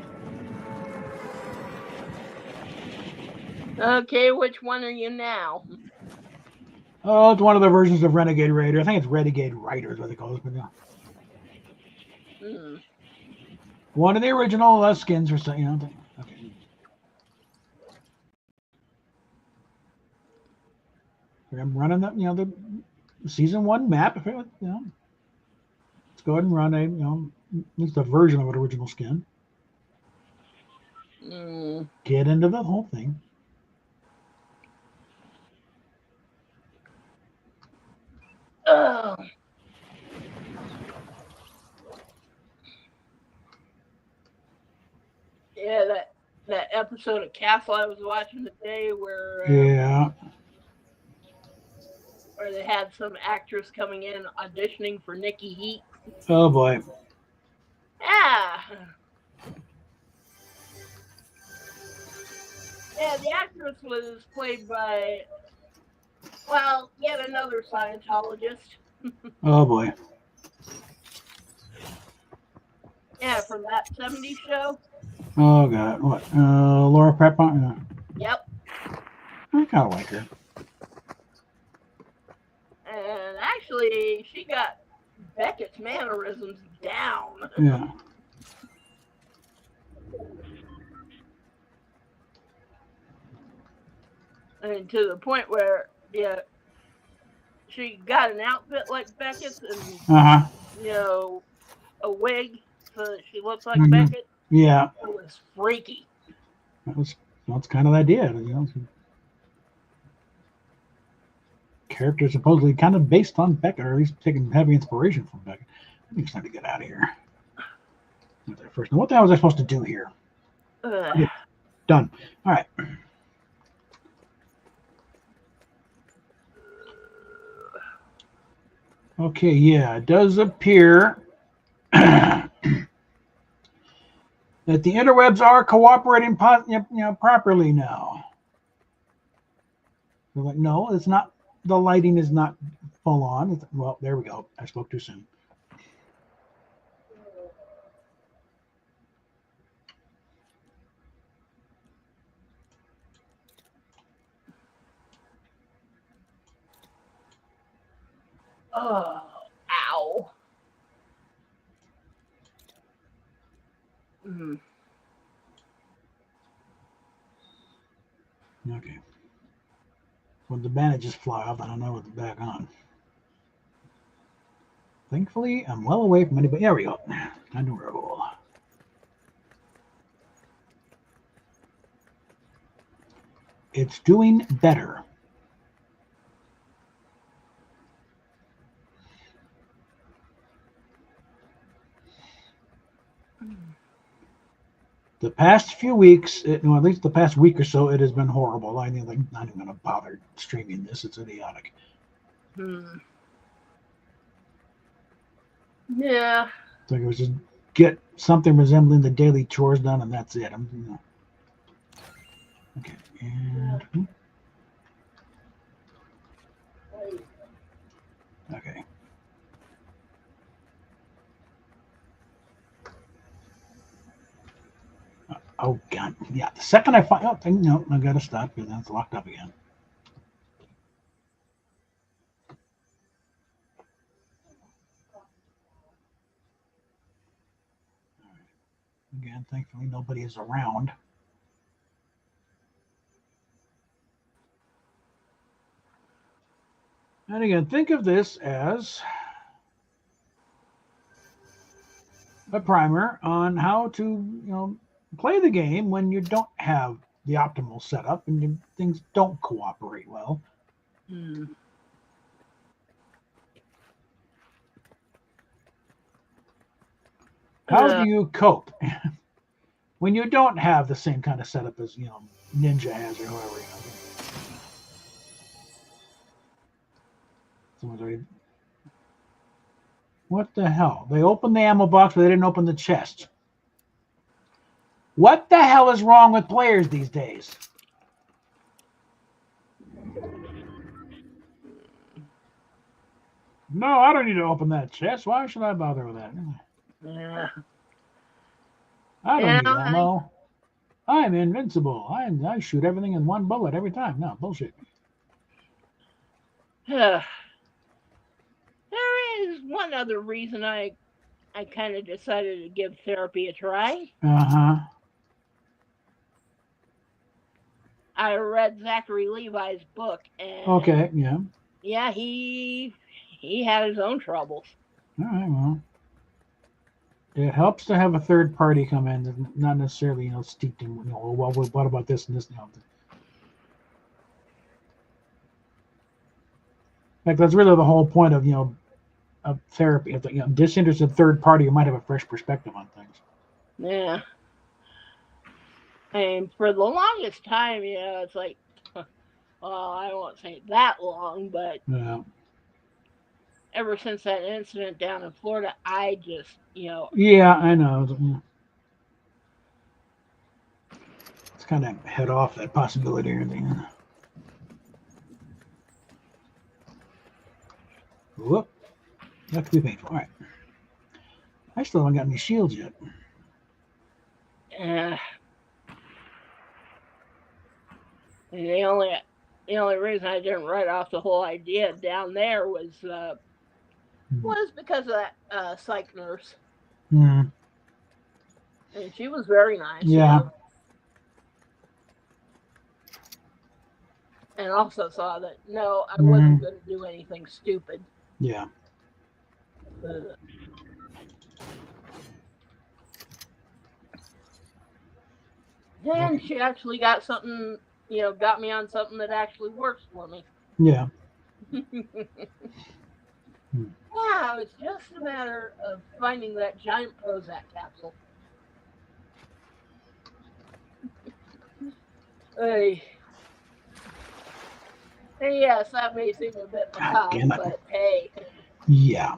Okay, which one are you now? Oh, it's one of the versions of Renegade Raider. I think it's Renegade Rider is what they call it. But yeah. One of the original skins or something. Okay. I'm running that, the season 1 map. Let's go ahead and run it's the version of an original skin. Get into the whole thing. Oh. Yeah, that episode of Castle I was watching today where where they had some actress coming in auditioning for Nikki Heat. Oh boy. Yeah. Yeah, the actress was played by, yet another Scientologist. Oh boy. Yeah, from that 70s show. Oh god, what? Laura Prepon? Yep. I kind of like her. And actually, she got Beckett's mannerisms down. Yeah. And to the point where, she got an outfit like Beckett's and, a wig so that she looks like Beckett. Yeah. It was freaky. That was That's kind of the idea, Character supposedly kind of based on Becca, or at least taking heavy inspiration from Becca. I think it's time to get out of here. First, what the hell was I supposed to do here? Okay, done. All right. Okay, yeah, it does appear that the interwebs are cooperating properly now. They're like, no, it's not. The lighting is not full on. Well, there we go. I spoke too soon. Oh, ow. Mm. Okay. When the bandages fly off, I don't know what's back on. Thankfully, I'm well away from anybody. There we go. Time to roll. It's doing better. The past few weeks, at least the past week or so, it has been horrible. I mean, like, not even going to bother streaming this. It's idiotic. Yeah. So it was just get something resembling the daily chores done, and that's it. Okay. And okay. Oh God! Yeah. The second I find out, no, I gotta stop because then it's locked up again. Again, thankfully nobody is around. And again, think of this as a primer on how to, play the game when you don't have the optimal setup and things don't cooperate well. How do you cope when you don't have the same kind of setup as Ninja has or whoever? Someone's already. What the hell? They opened the ammo box, but they didn't open the chest. What the hell is wrong with players these days? No, I don't need to open that chest. Why should I bother with that? Yeah. I don't need ammo. I'm invincible. I shoot everything in one bullet every time. No, bullshit. There is one other reason I kind of decided to give therapy a try. I read Zachary Levi's book, and okay, yeah. Yeah, he had his own troubles. All right, well. It helps to have a third party come in, not necessarily, steeped in, well, what about this and this? In fact, that's really the whole point of, of therapy. If the disinterested third party, you might have a fresh perspective on things. Yeah. And for the longest time, it's like, well, I won't say that long, but ever since that incident down in Florida, I just, Yeah, I know. It's kind of head off that possibility or anything. Whoop. That could be painful. All right. I still haven't got any shields yet. The only reason I didn't write off the whole idea down there was because of that psych nurse. And she was very nice. Yeah. And also saw that, no, I wasn't going to do anything stupid. Yeah. Then she actually got something, got me on something that actually works for me. Yeah. Yeah, it's just a matter of finding that giant Prozac capsule. Hey, yes, that may seem a bit macabre, but hey. Yeah.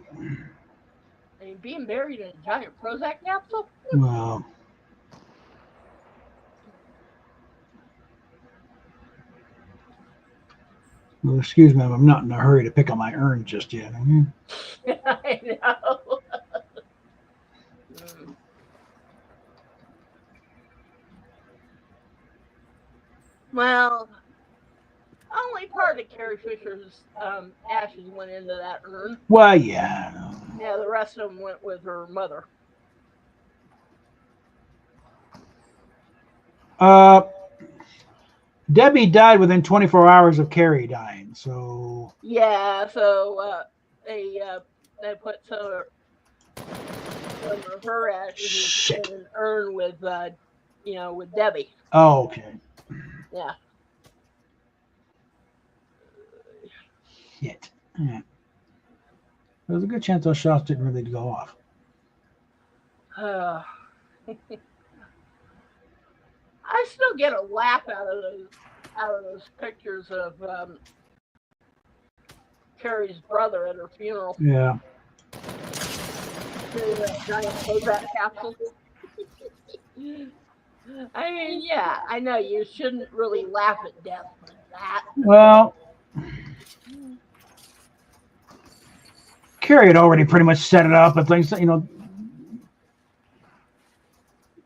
I mean, being buried in a giant Prozac capsule? Well. Well, excuse me, I'm not in a hurry to pick up my urn just yet. I know. Well, only part of Carrie Fisher's ashes went into that urn. Well, yeah. Yeah, the rest of them went with her mother. Debbie died within 24 hours of Carrie dying, so... Yeah, so they put some of her ashes in an urn with, with Debbie. Oh, okay. Yeah. Shit. Yeah. There's a good chance those shots didn't really go off. I still get a laugh out of those pictures of Carrie's brother at her funeral. Yeah. That giant Prozac capsule. I mean, yeah, I know you shouldn't really laugh at death, but that. Well, Carrie had already pretty much set it up and things, talking about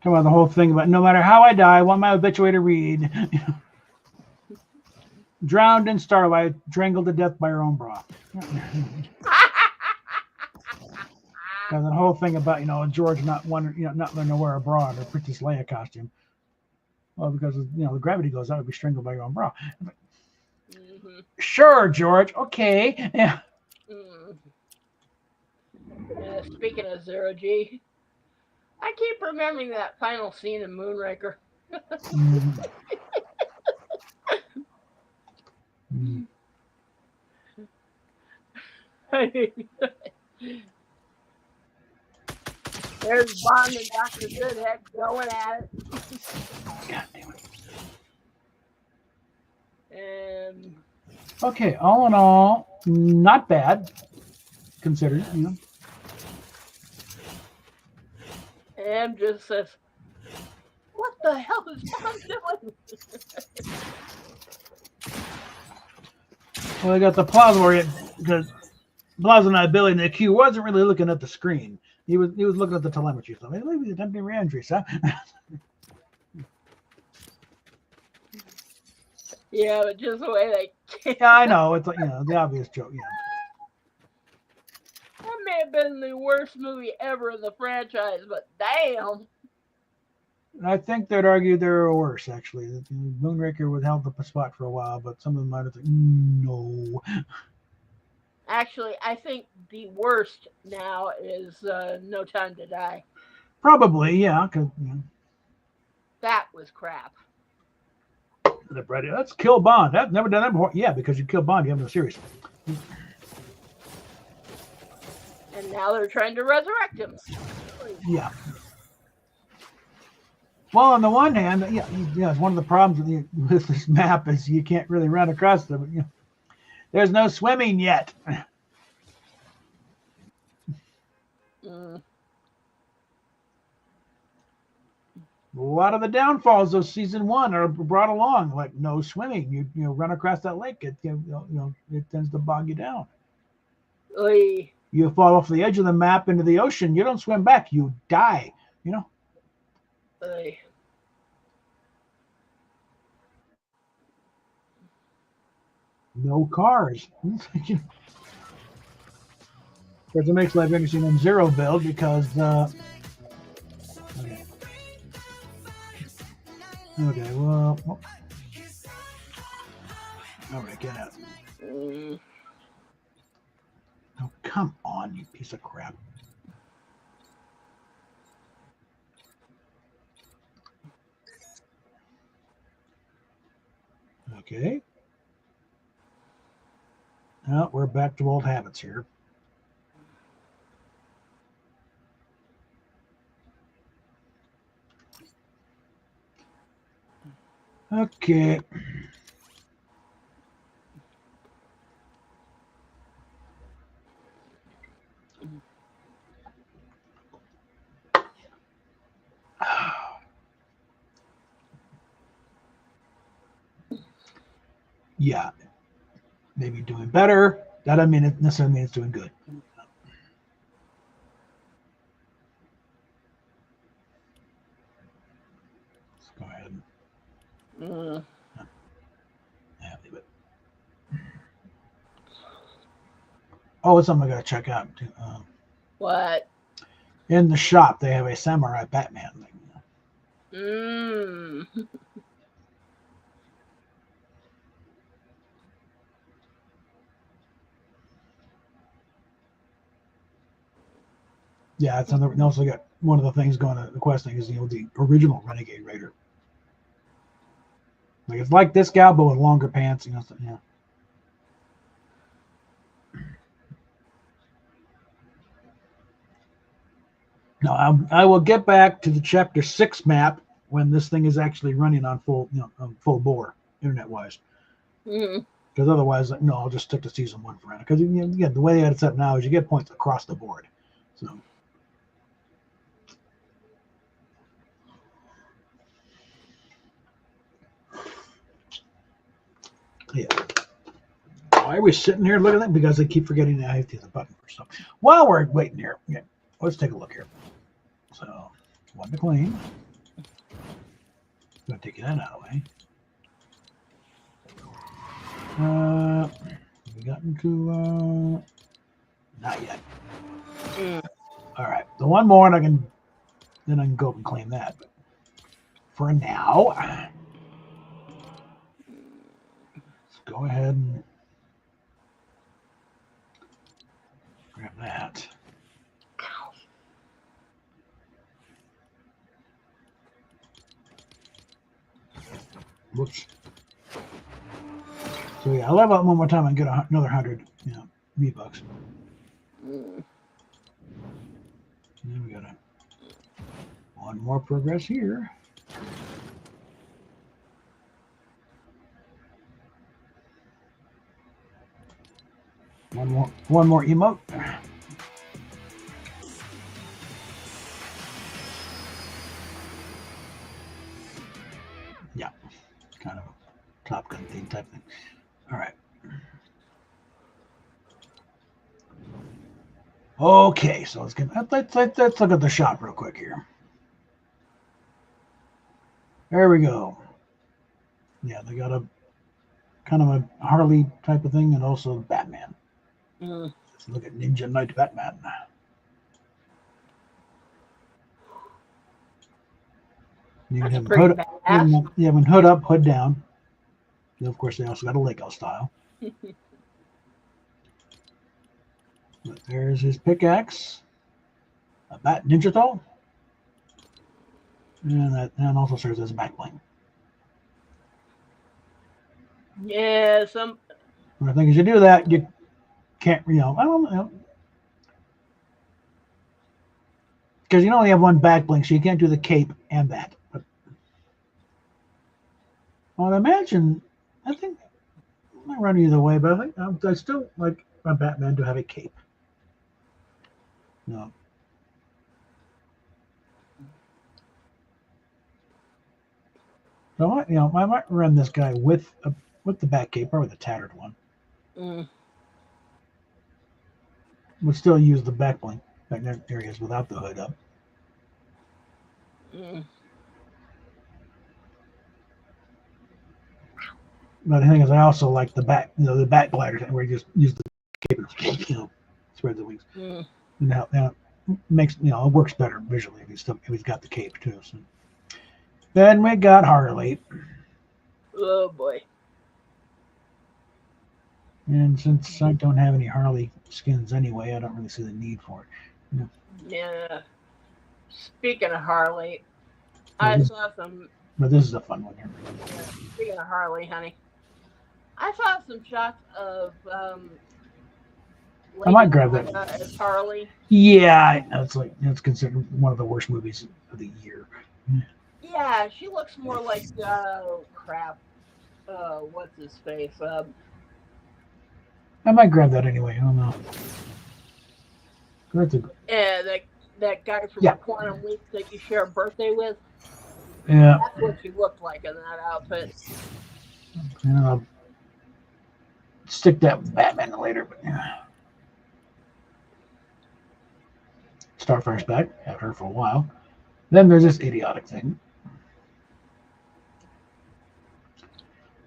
the whole thing about no matter how I die, I want my obituary to read. Drowned in starlight, strangled to death by her own bra. And the whole thing about George not wanting, not letting her wear a bra in her Princess Leia costume. Well, because the gravity goes out, it'd be strangled by your own bra. Sure, George. Okay. Yeah. Speaking of Zero G, I keep remembering that final scene in Moonraker. There's Bond and Dr. Goodhead going at it. God damn it. And okay, all in all, not bad, considered, And just says, "What the hell is Bond doing?" Well, they got the plausible because plausible ability in the Q wasn't really looking at the screen. He was looking at the telemetry. So maybe the empty re-entries, huh? Yeah, but just the way they. Yeah, I know. It's like the obvious joke. Yeah. That may have been the worst movie ever in the franchise, but damn. I think they'd argue they were worse, actually. Moonraker would held the spot for a while, but some of them might have said, no. Actually, I think the worst now is No Time to Die. Probably, yeah. Cause, that was crap. Let's kill Bond. I've never done that before. Yeah, because you kill Bond, you have no series. And now they're trying to resurrect him. Yeah. Well, on the one hand, it's one of the problems with this map is you can't really run across them. There's no swimming yet. A lot of the downfalls of season 1 are brought along, like no swimming. You run across that lake, it tends to bog you down. Oy. You fall off the edge of the map into the ocean. You don't swim back. You die. Oy. No cars. Because it makes life interesting in Zero build because okay, well, all right, get out. Oh, come on, you piece of crap. Okay. Now we're back to old habits here. Okay. Yeah. Maybe doing better. That doesn't mean it necessarily means it's doing good. Let's go ahead. Yeah, leave it. Oh, it's something I gotta check out. What? In the shop, they have a samurai Batman thing. Yeah, it's another. They also got one of the things going on. The quest thing is the original Renegade Raider. Like it's like this gal, but with longer pants. So, yeah. Now I will get back to the chapter 6 map when this thing is actually running on full bore internet wise. Because otherwise, no, I'll just stick to season 1 for now. Because again, the way it's set now is you get points across the board. So. Yeah. Why are we sitting here looking at that? Because I keep forgetting that I have to hit the button for stuff. While we're waiting here, yeah, let's take a look here. So, one to clean. I'm going to take that out of the way. We got into not yet. All right, the one more, and then I can go up and claim that. But for now, let's go ahead and grab that. Whoops. So yeah, I'll level up one more time and get another 100, V-Bucks. And then we got one more progress here. One more emote. Yeah, kind of a Top Gun theme type thing. All right. Okay, so let's look at the shop real quick here. There we go. Yeah, they got a kind of a Harley type of thing, and also Batman. Let's look at Ninja Knight Batman. You can have hood up, hood down. And of course, they also got a Lego style. But there's his pickaxe, a bat ninja tool, and also serves as a back bling. Yeah, The thing is, you do that, you can't, I don't know. Because you only have one back bling, so you can't do the cape and that. But I'd imagine, I think, I might run either way, but I think I still like my Batman to have a cape. No. So I might run this guy with the back cape or with a tattered one. Would still use the back bling back there areas without the hood up. But the thing is, I also like the back glider where you just use the cape and spread the wings. Now it makes it works better visually if he's got the cape too. So. Then we got Harley. Oh boy. And since I don't have any Harley skins anyway, I don't really see the need for it. Yeah. Speaking of Harley, I saw some. But this is a fun one here. Speaking of Harley, honey, I saw some shots of I might Lady grab that. Gaga as Harley. Yeah, it's considered one of the worst movies of the year. Yeah, she looks more like crap. What's his face? I might grab that anyway. I don't know. Yeah, that guy from Quantum Leap that you share a birthday with. Yeah, that's what she looked like in that outfit. And I'll stick that with Batman later. But yeah. Starfire's back. Haven't heard for a while. Then there's this idiotic thing.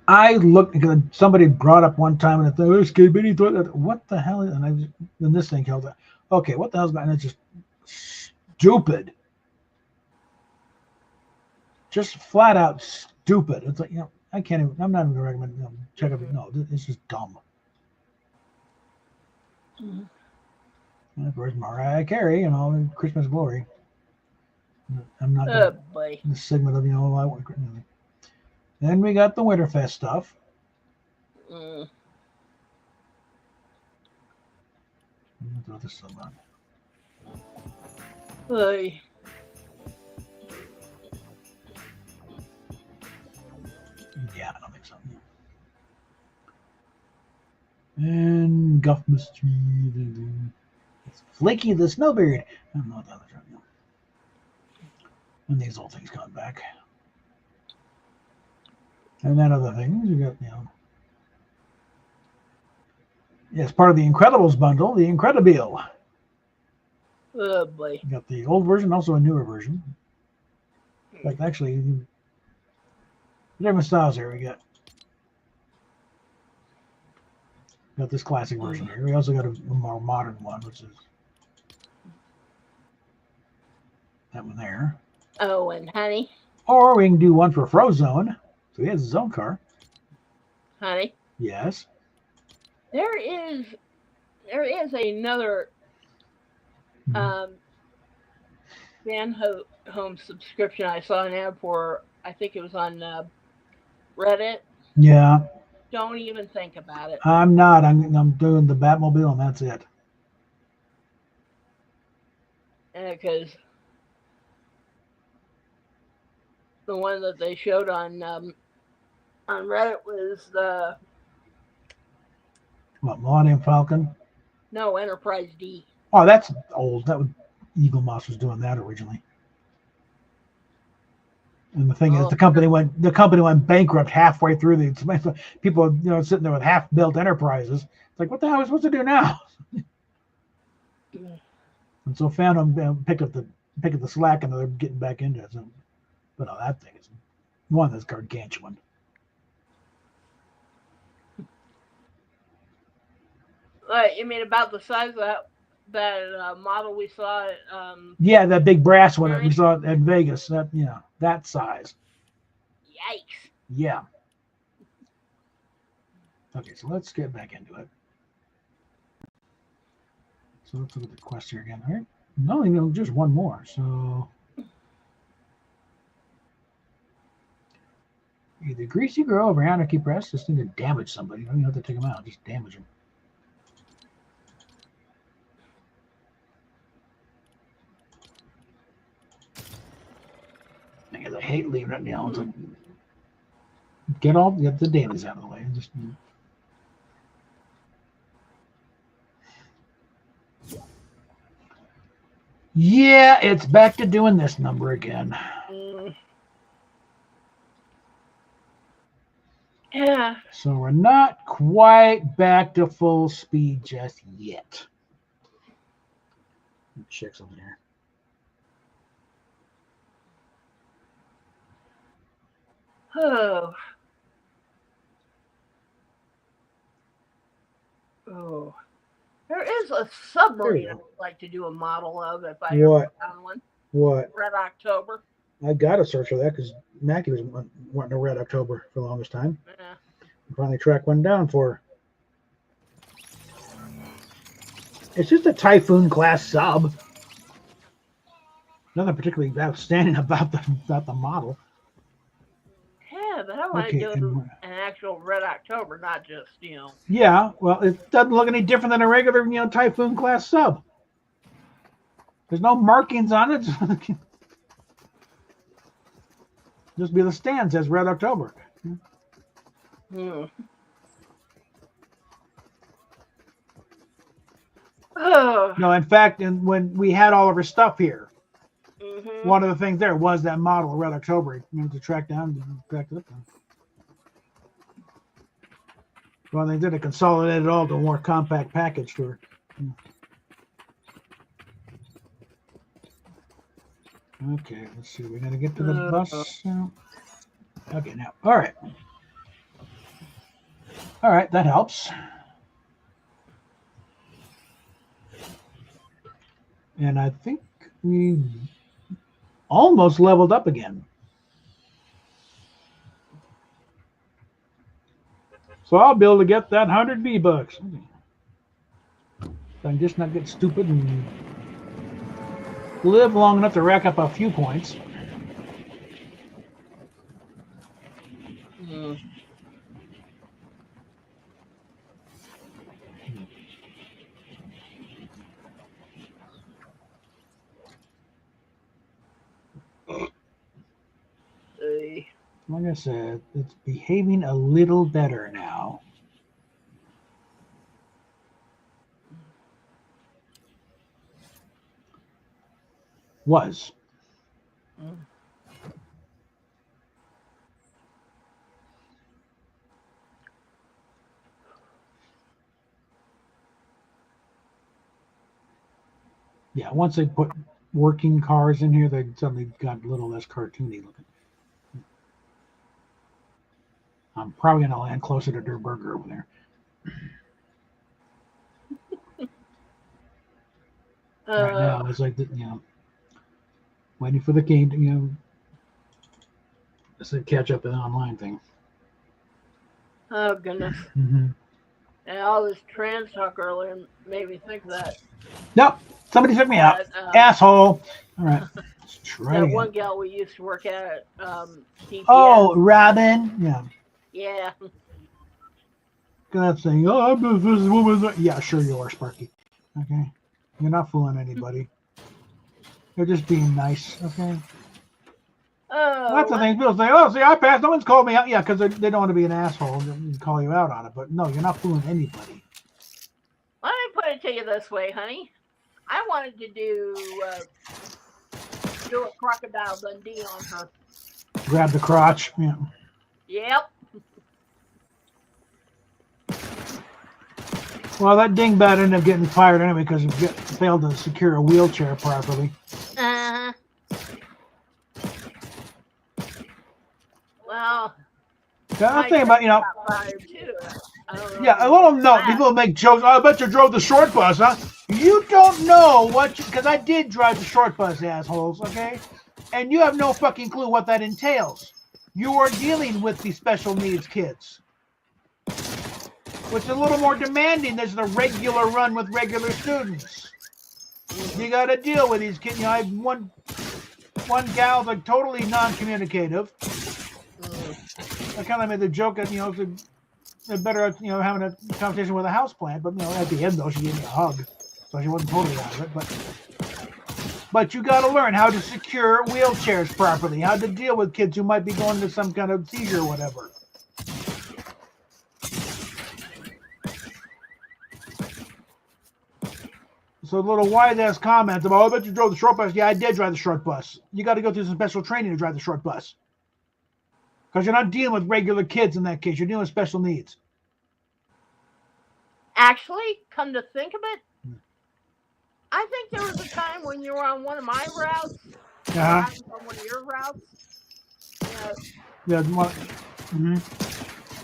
I looked because somebody brought up one time and I thought, oh, Skibidi, what the hell? And this thing held up. Okay, what the hell's going on? It's just stupid. Just flat out stupid. It's like, I can't even, I'm not even going to recommend, check out. No, it's just dumb. Mm-hmm. And of course, Mariah Carey and all Christmas Glory. I'm not the segment of, I want Christmas. Then we got the Winterfest stuff. Mm. Throw this stuff on. Hey. Yeah, I don't think so. And Guff Mystery. It's Flaky the Snowbeard. I don't know what that was. And these old things coming back. And then other things, you got, it's part of the Incredibles bundle, the Incredibile. Oh, boy. You got the old version, also a newer version. In fact, actually, different styles here. We got this classic version here. We also got a more modern one, which is that one there. Oh, and Honey. Or we can do one for Frozone. So he has his own car. Honey. Yes. There is another fan home subscription I saw an ad for. I think it was on Reddit. Yeah. Don't even think about it. I'm not. I'm doing the Batmobile, and that's it. Because the one that they showed on Reddit was the Millennium Falcon? No, Enterprise D. Oh, that's old. That was Eagle Moss was doing that originally. And the thing is, the company went bankrupt halfway through. The people, sitting there with half-built Enterprises. It's like, what the hell are we supposed to do now? And so Phantom picked up the slack, and they're getting back into it. So, but no, that thing is one that's gargantuan. You mean about the size of that model we saw at yeah, that big brass one that we saw at Vegas. That size. Yikes. Yeah. Okay, so let's get back into it. So let's look at the quest here again. All right. No, just one more. So either Greasy Grove or Anarchy Press just need to damage somebody. You don't even have to take them out. Just damage them. Because I hate leaving it down. It's like, get the dailies out of the way. Just yeah, it's back to doing this number again. Yeah. So we're not quite back to full speed just yet. Let's check something here. Oh. There is a submarine I would like to do a model of if I ever found one. What? Red October. I got to search for that because Mackie was wanting a Red October for the longest time. Yeah. I finally tracked one down for her. It's just a Typhoon class sub. Nothing particularly outstanding about the model. Yeah, but I want to do an actual Red October, not just, Yeah, well, it doesn't look any different than a regular, Typhoon class sub. There's no markings on it. Just be the stand says Red October. Hmm. No, in fact, when we had all of our stuff here, mm-hmm. one of the things there was that model Red October. To track down, track it up. Well, they did a consolidated all to a more compact package to her. Okay, let's see. We're gonna get to the bus. Okay, now, all right, that helps. And I think we almost leveled up again. So I'll be able to get that 100 V-Bucks. I can just not get stupid and live long enough to rack up a few points. Mm. Like I said, it's behaving a little better now. Was. Mm. Yeah, once they put working cars in here, they suddenly got a little less cartoony looking. I'm probably going to land closer to Der Burger over there. Right now, it's like, waiting for the game to, it's a catch up an online thing. Oh, goodness. Mm-hmm. And all this trans talk earlier made me think of that. Nope, somebody took me out. Asshole. All right, let's try that again. one gal we used to work at TPS. Oh, Robin. Yeah. Yeah. That saying, oh, this woman. Yeah, sure you are, Sparky. Okay. You're not fooling anybody. You're just being nice, okay? Oh, that's the thing. People say, oh, see, I passed. No one's called me out. Yeah, because they don't want to be an asshole and call you out on it. But no, you're not fooling anybody. Let me put it to you this way, honey. I wanted to do a Crocodile Dundee on her. Grab the crotch. Yeah. Yep. Well, that dingbat ended up getting fired anyway because he failed to secure a wheelchair properly. Well, the thing about, yeah, a lot of them know. People make jokes. Oh, I bet you drove the short bus, huh? You don't know what, because I did drive the short bus, assholes, okay? And you have no fucking clue what that entails. You are dealing with the special needs kids, which is a little more demanding than the regular run with regular students. You got to deal with these kids. I had one gal like totally non-communicative. I kind of made the joke that they're better at having a conversation with a houseplant, but at the end though she gave me a hug, so she wasn't totally out of it. But you got to learn how to secure wheelchairs properly, how to deal with kids who might be going into some kind of seizure or whatever. So little wise-ass comments about, I bet you drove the short bus. Yeah, I did drive the short bus. You got to go through some special training to drive the short bus. Because you're not dealing with regular kids in that case. You're dealing with special needs. Actually, come to think of it, I think there was a time when you were on one of my routes. Uh-huh. On one of your routes. Yeah.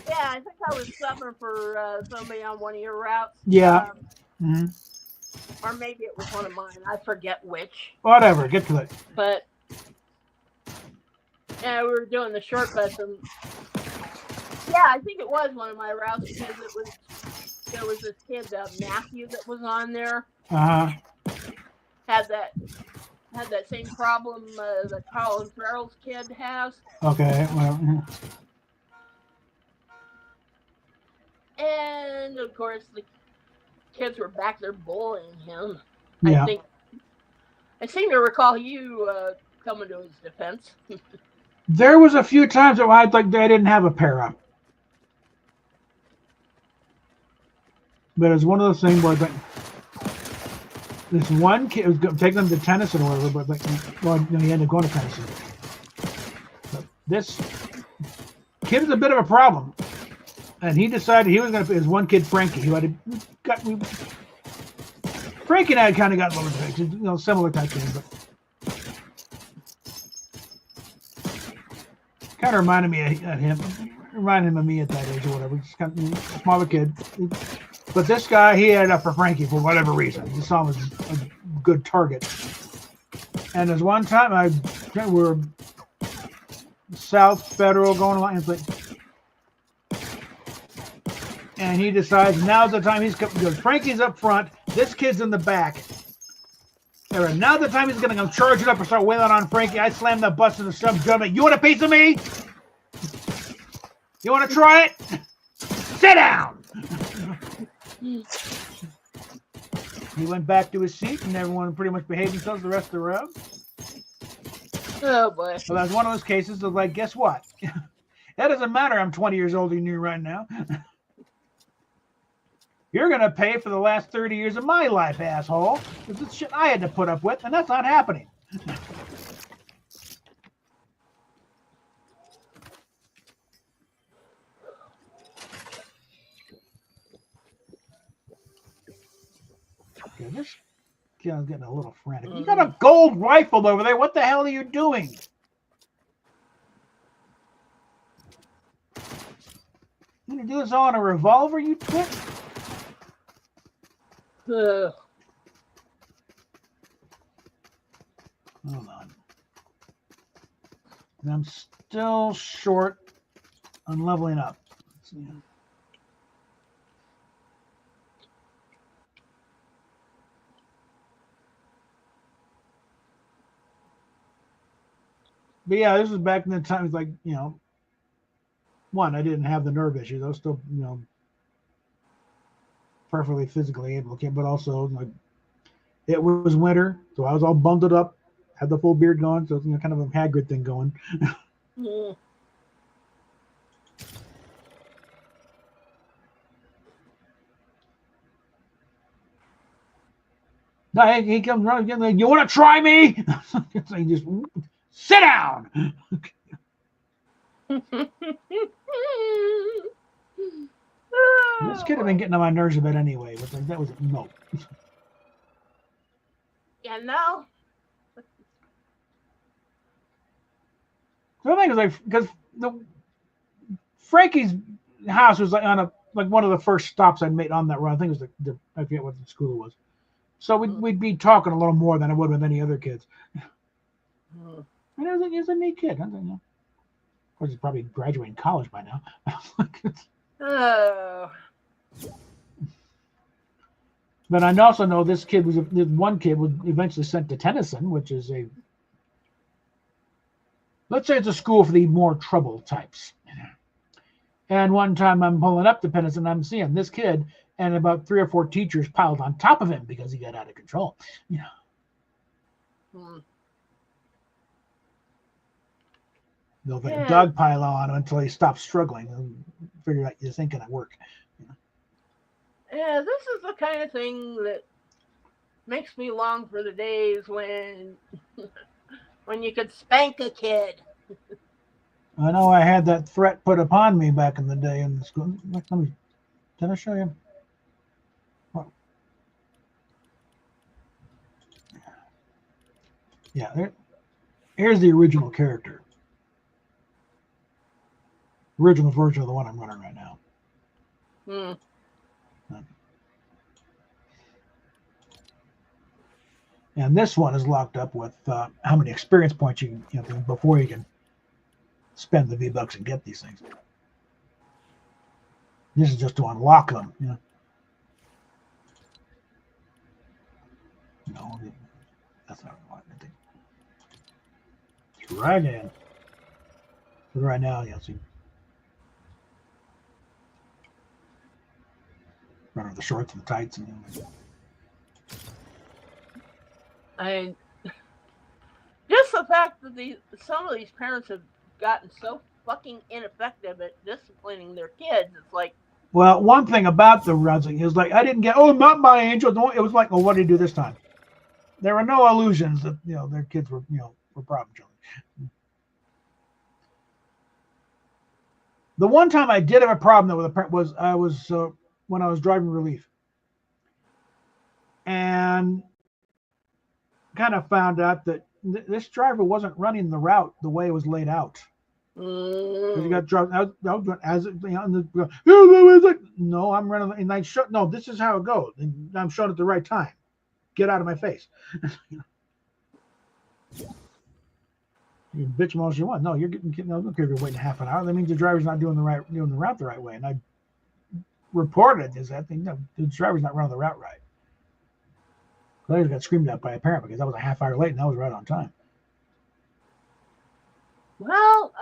Yeah, I think I was subbing for somebody on one of your routes. Yeah. Or maybe it was one of mine. I forget which. Whatever. Get to it. But we were doing the short bus, and yeah, I think it was one of my routes because there was this kid, Matthew, that was on there. Had that same problem that Colin Farrell's kid has. Okay. Well. And of course, the kids were back there bullying him. Yeah. I seem to recall you coming to his defense. There was a few times that I didn't have a pair up. But it's one of those things where this one kid was taking them to Tennyson or whatever, but he ended up going to Tennyson. But this kid is a bit of a problem. And he decided he was going to put his one kid, Frankie, who Frankie and I kind of got lower fixed, similar type thing, but kind of reminded me of him, reminded him of me at that age or whatever. Just kind of a smaller kid. But this guy, he had it up for Frankie for whatever reason. He saw him as a good target. And there's one time we're South Federal going along, and he decides now's the time because Frankie's up front, this kid's in the back. Now the time he's going to go charge it up and start wailing on Frankie. I slam the bus in the sub gentleman. You want a piece of me? You want to try it? Sit down. He went back to his seat, and everyone pretty much behaved themselves the rest of the round. Oh boy! So that was one of those cases of guess what? That doesn't matter. I'm 20 years older than you right now. You're going to pay for the last 30 years of my life, asshole. This is shit I had to put up with, and that's not happening. Okay, this kid's getting a little frantic. You got a gold rifle over there. What the hell are you doing? You going to do this all on a revolver, you twit? Hold on. And I'm still short on leveling up. Let's see. But yeah, this was back in the time. It's one, I didn't have the nerve issues. I was still, perfectly physically able to, but also it was winter, so I was all bundled up, had the full beard going, so kind of a Hagrid thing going. Yeah. No, he comes running again. You want to try me? So he just sit down. This kid had been getting on my nerves a bit anyway, but that was no. Yeah, no. The thing is, because Frankie's house was on one of the first stops I'd made on that run. I think it was I forget what the school was. So we'd be talking a little more than I would with any other kids. And he was a neat kid. Of course, he's probably graduating college by now. Oh. But I also know this one kid was eventually sent to Tennyson, which is let's say it's a school for the more troubled types. And one time I'm pulling up to Tennyson, I'm seeing this kid and about 3 or 4 teachers piled on top of him because he got out of control. They'll dog pile on him until he stops struggling and figure out this ain't going to work. Yeah, this is the kind of thing that makes me long for the days when you could spank a kid. I know I had that threat put upon me back in the day in the school. Can I show you? Oh. Yeah, here's the original character. Original version of the one I'm running right now. And this one is locked up with how many experience points you before you can spend the V-Bucks and get these things. This is just to unlock them. No, that's not what I think. Try again. But right now, see. Run with the shorts and the tights and. Just the fact that some of these parents have gotten so fucking ineffective at disciplining their kids, it's like. Well, one thing about the rousing is like I didn't get, oh, not my angel. It was like, oh, what did he do this time? There were no illusions that their kids were were problem children. The one time I did have a problem though with a parent was when I was driving relief, and kind of found out that this driver wasn't running the route the way it was laid out. Because you got drugged out as no, I'm running, and I showed, no, this is how it goes, and I'm showing at the right time. Get out of my face. You bitch most you want. No, you're getting. No, I don't care if you're waiting half an hour. That means the driver's not doing the route the right way. And I reported this. I think the driver's not running the route right. I got screamed at by a parent because I was a half hour late and I was right on time. Well,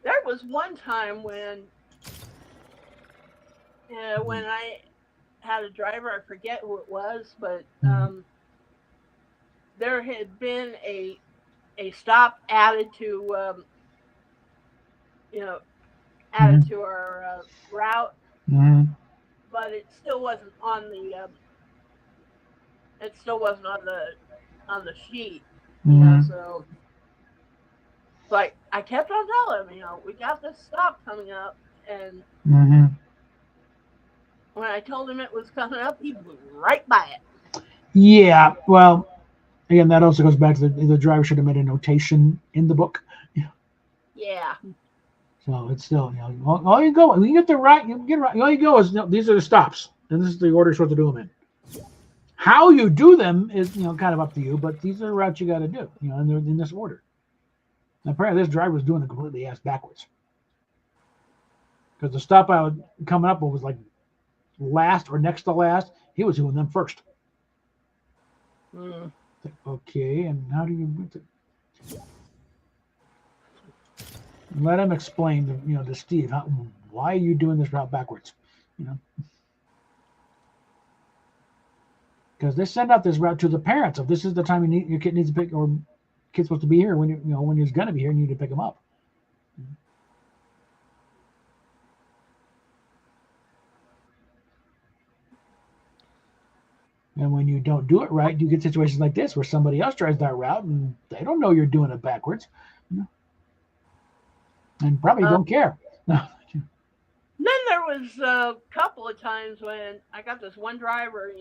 there was one time when I had a driver, I forget who it was, but there had been a stop added to added to our route, but it still wasn't on the on the sheet, so. Like, I kept on telling him, we got this stop coming up, and when I told him it was coming up, he blew right by it. Yeah, well, again, that also goes back to the driver should have made a notation in the book. Yeah. So it's still, all you go, you get the right, you get right. All you go is, these are the stops, and this is the order you're supposed to do them in. How you do them is, kind of up to you, but these are the routes you got to do, and they're in this order. And apparently, this driver was doing it completely ass backwards. Because the stop I was coming up with was like last or next to last. He was doing them first. Okay, and how do you let him explain to Steve why are you doing this route backwards? Because they send out this route to the parents. If this is the time your kid needs to pick, or kid's supposed to be here when when he's gonna be here, and you need to pick him up. And when you don't do it right, you get situations like this where somebody else drives that route and they don't know you're doing it backwards, and probably don't care. Then there was a couple of times when I got this one driver, and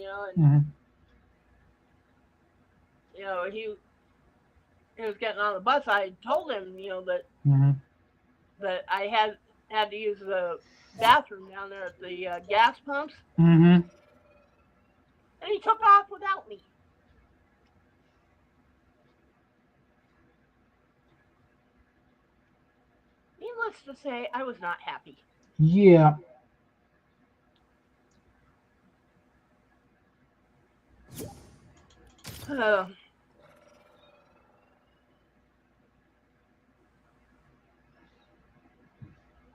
he was getting on the bus. I told him, that I had to use the bathroom down there at the gas pumps. And he took off without me. Needless to say, I was not happy. Yeah.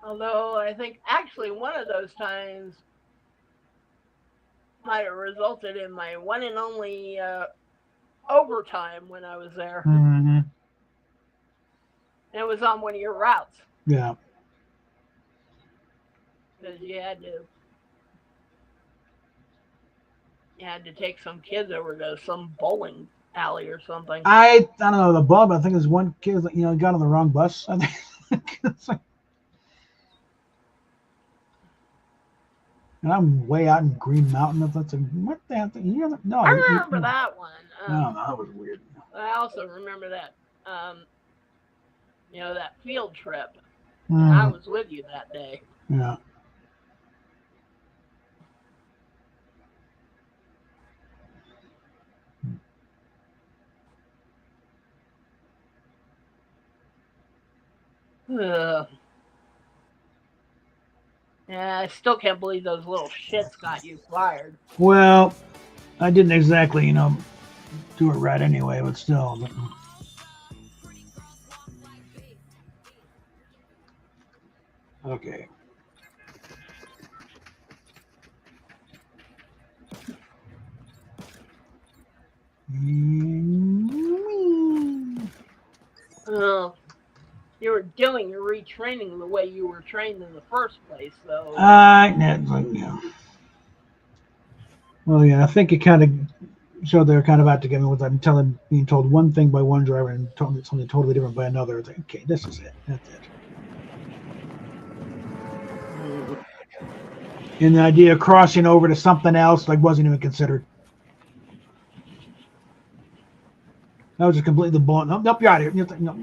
Although I think actually one of those times might have resulted in my one and only overtime when I was there. And it was on one of your routes. Yeah. Because you had to take some kids over to some bowling alley or something. I don't know the bum. I think there's one kid that got on the wrong bus. I think. And I'm way out in Green Mountain. That's what the hell? No, I remember that one. No, that was weird. I also remember that, that field trip. I was with you that day. Yeah. Yeah, I still can't believe those little shits got you fired. Well, I didn't exactly, do it right anyway, but still. Okay. were doing your retraining the way you were trained in the first place, though. Yeah. Well, yeah, I think it kind of showed they're kind of out to get me with being told one thing by one driver and told something totally different by another. It's like, okay, this is it. That's it. And the idea of crossing over to something else wasn't even considered. That was just completely blown. Nope, you're out of here. No,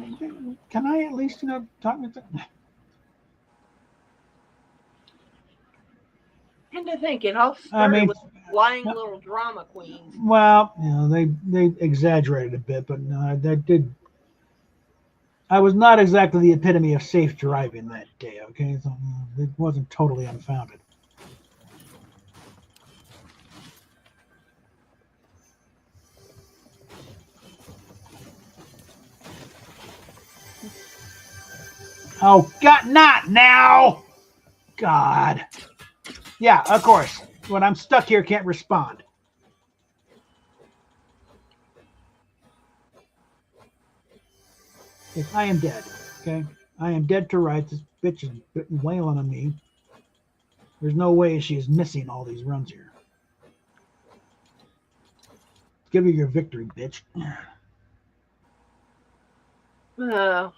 can I at least talk with them? And to think it all started with lying little drama queens. Well, they exaggerated a bit, but no, that did. I was not exactly the epitome of safe driving that day. Okay, so it wasn't totally unfounded. Oh God, not now! God. Yeah, of course. When I'm stuck here, can't respond. If I am dead, okay? I am dead to rights. This bitch is wailing on me. There's no way she is missing all these runs here. Give her your victory, bitch. Well,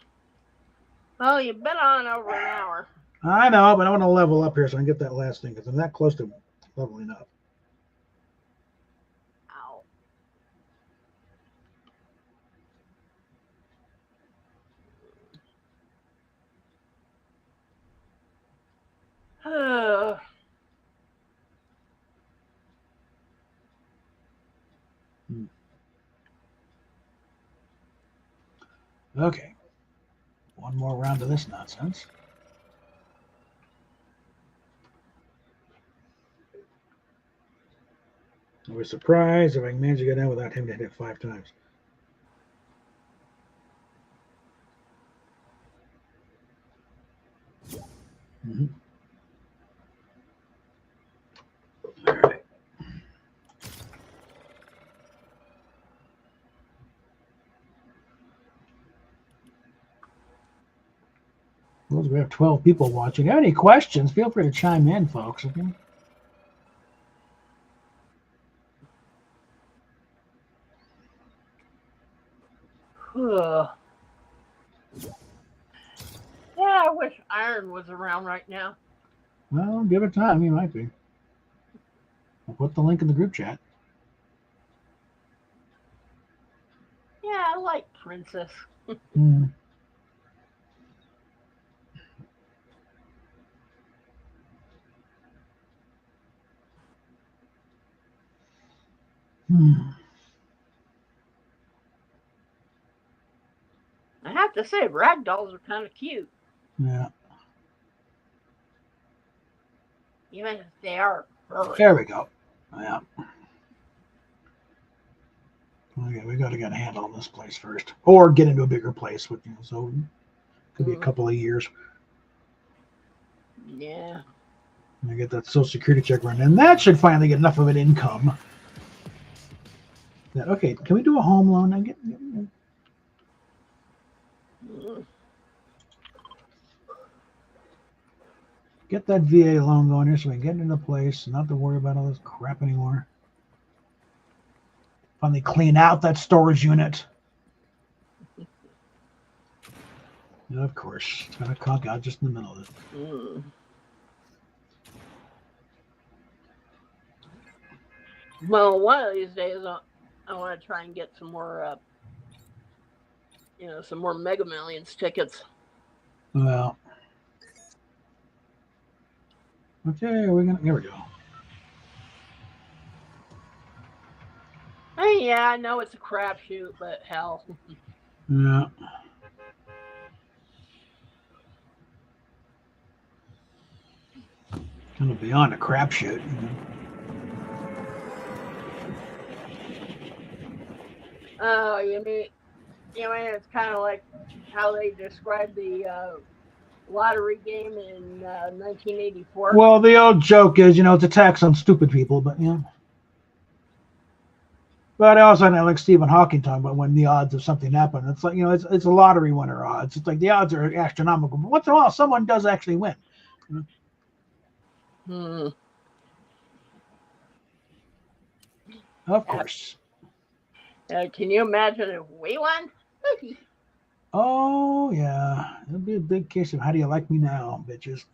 you've been on over an hour. I know, but I want to level up here so I can get that last thing because I'm that close to leveling up. Ow. Okay. One more round of this nonsense. I was surprised if I can manage to get out without having to hit it 5 times. Mm-hmm. All right. Well, we have 12 people watching. If you have any questions, feel free to chime in, folks. Okay. Yeah, I wish Iron was around right now. Well, give it time. He might be. I'll put the link in the group chat. Yeah, I like Princess. I have to say, ragdolls are kind of cute. Yeah. Even if they are furry. There we go. Yeah. Okay, we got to get a handle on this place first, or get into a bigger place. With so it could be a couple of years. Yeah. I get that Social Security check run, and that should finally get enough of an income. That okay? Can we do a home loan? Get that VA loan going here so we can get into place, not to worry about all this crap anymore. Finally clean out that storage unit. And of course, it's going to conk out just in the middle of it. Well, one of these days, I want to try and get some more, some more Mega Millions tickets. Well, okay, here we go. Hey, yeah, I know it's a crapshoot, but hell. Yeah. Kind of beyond a crapshoot. Oh, you mean it's kind of like how they described the lottery game in 1984. Well, the old joke is, it's a tax on stupid people, but yeah. But I also like Stephen Hawking talking about when the odds of something happen. It's like, it's a lottery winner odds. It's like the odds are astronomical, but once in a while someone does actually win. Of course. Can you imagine if we won? Oh yeah, it'll be a big case of how do you like me now, bitches.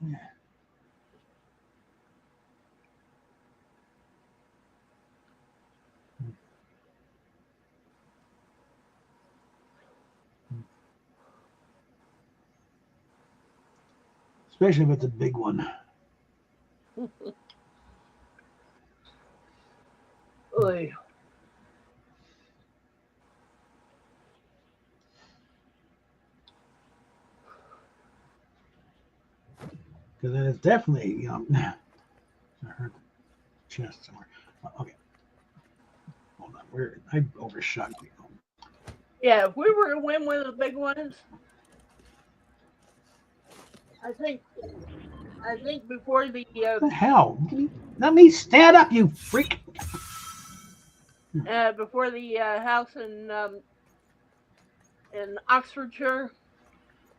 Especially if it's a big one. Oy. Because it's definitely, I heard the chest somewhere. Okay. Hold on. I overshot you. Yeah, if we were to win one of the big ones, I think before the What the hell? Let me stand up, you freak. before the house in Oxfordshire.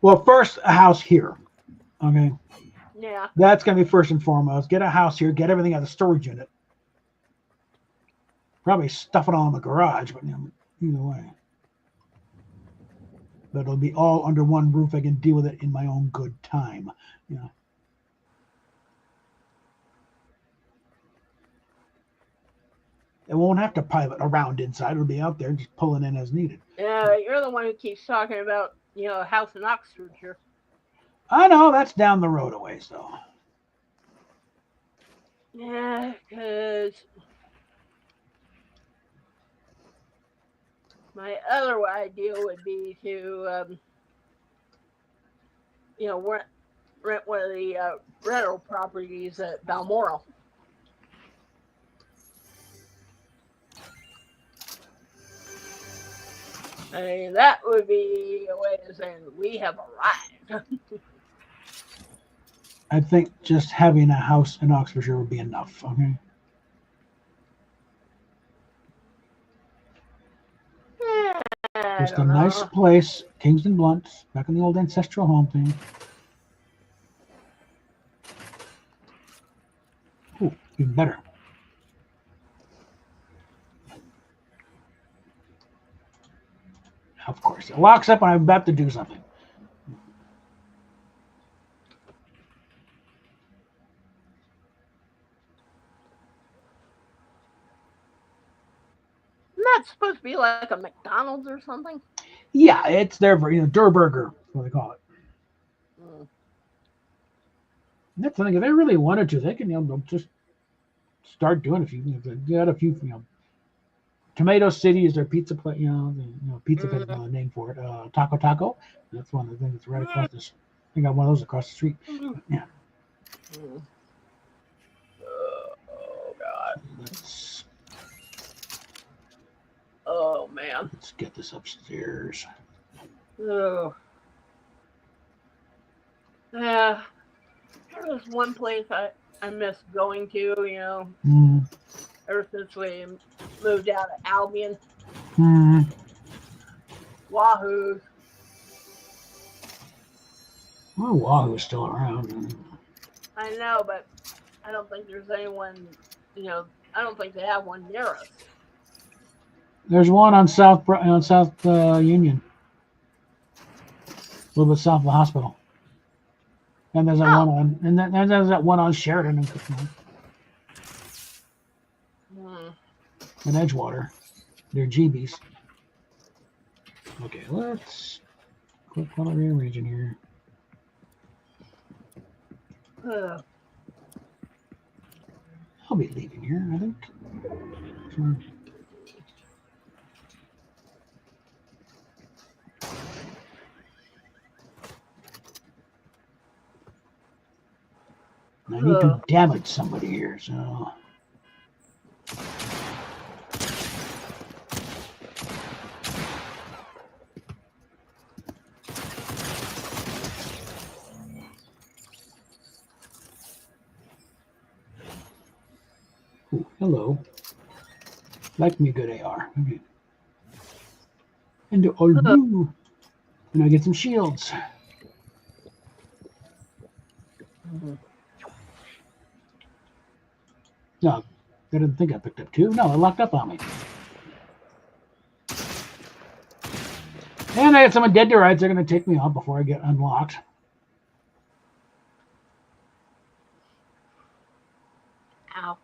Well, first a house here. Okay. Yeah. That's gonna be first and foremost. Get a house here. Get everything out of the storage unit. Probably stuff it all in the garage, but either way. But it'll be all under one roof. I can deal with it in my own good time. It won't have to pilot around inside. It'll be out there just pulling in as needed. Yeah, you're the one who keeps talking about, a house in Oxfordshire. I know, that's down the road a ways, though. Yeah, because my other idea would be to, rent one of the rental properties at Balmoral. I mean, that would be a way of saying we have arrived. I think just having a house in Oxfordshire would be enough, okay? Just a nice place, Kingston Blunt, back in the old ancestral home thing. Ooh, even better. Of course. It locks up when I'm about to do something. That's supposed to be like a McDonald's or something? Yeah, it's their, Der Burger, what they call it. That's the thing. If they really wanted to, they can, just start doing a few. They got a few, Tomato City is their pizza place. Pizza place name for it. Taco Taco. That's one of the things that's right across this. They got one of those across the street. Yeah. Oh God. Oh man. Let's get this upstairs. Oh. There's one place I miss going to, ever since we moved out of Albion. Wahoo. Well, Wahoo's still around. I know, but I don't think there's anyone, I don't think they have one near us. There's one on South Union, a little bit south of the hospital, and there's that there's that one on Sheridan and Edgewater. They're GBs. Okay, let's click on the region here. I'll be leaving here, I think. Sure. I need to damage somebody here, so. Ooh, hello. Like me, good AR. Okay. Into all blue. And I get some shields. No, I didn't think I picked up 2. No, it locked up on me. And I had some dead to rights. They're going to take me out before I get unlocked. Ow.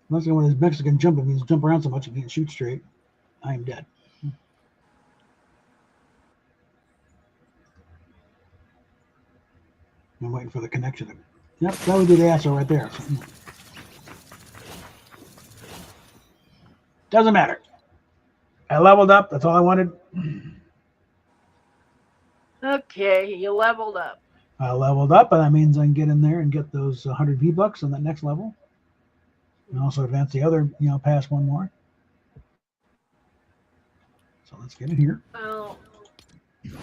Unless when his Mexican jump, means jump around so much he can't shoot straight. I am dead. I'm waiting for the connection. Yep, that would be the asshole right there. Doesn't matter. I leveled up. That's all I wanted. Okay, you leveled up. I leveled up, and that means I can get in there and get those 100 V-Bucks on that next level. And also advance the other, past one more. So let's get in here. Well, it's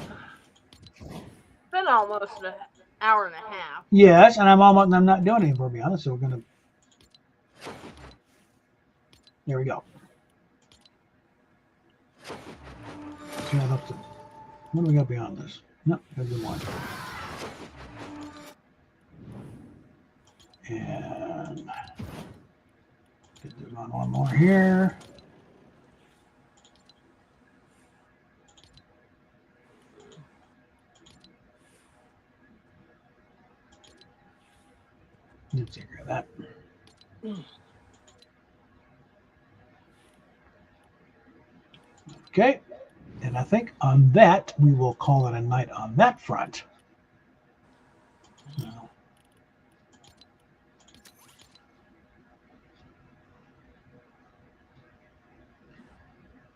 been almost an hour and a half. Yes, and I'm not doing anything, to be honest, so we're going to... There we go. What do we got beyond this? No, there's the one. And get this on one more here. Let's take care of that. Okay, and I think on that we will call it a night on that front. So,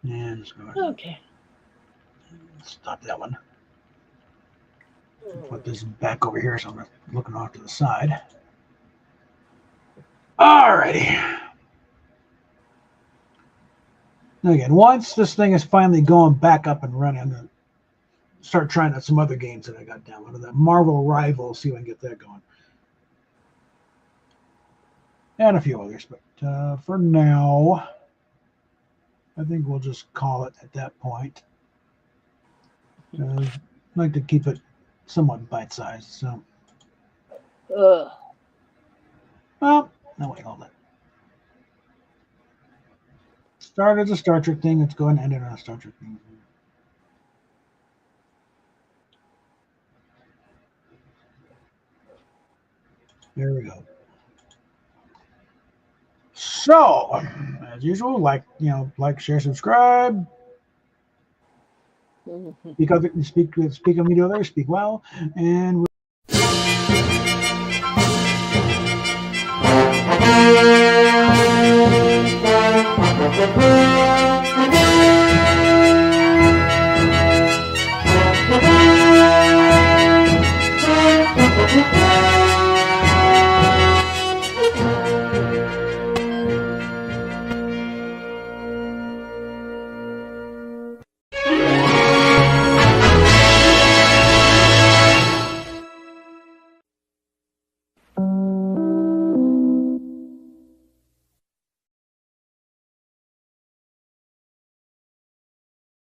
and let's go ahead. Okay. Stop that one. Put this back over here so I'm looking off to the side. Alrighty. Now again, once this thing is finally going back up and running, I'm going to start trying out some other games that I got downloaded. That Marvel Rivals, see if I can get that going. And a few others, but for now, I think we'll just call it at that point. I'd like to keep it somewhat bite-sized, so. Well, no, wait, hold on. Start as a Star Trek thing. Let's go ahead and end it on a Star Trek thing. There we go. So, as usual, like, share, subscribe. Speak on video there, speak well, and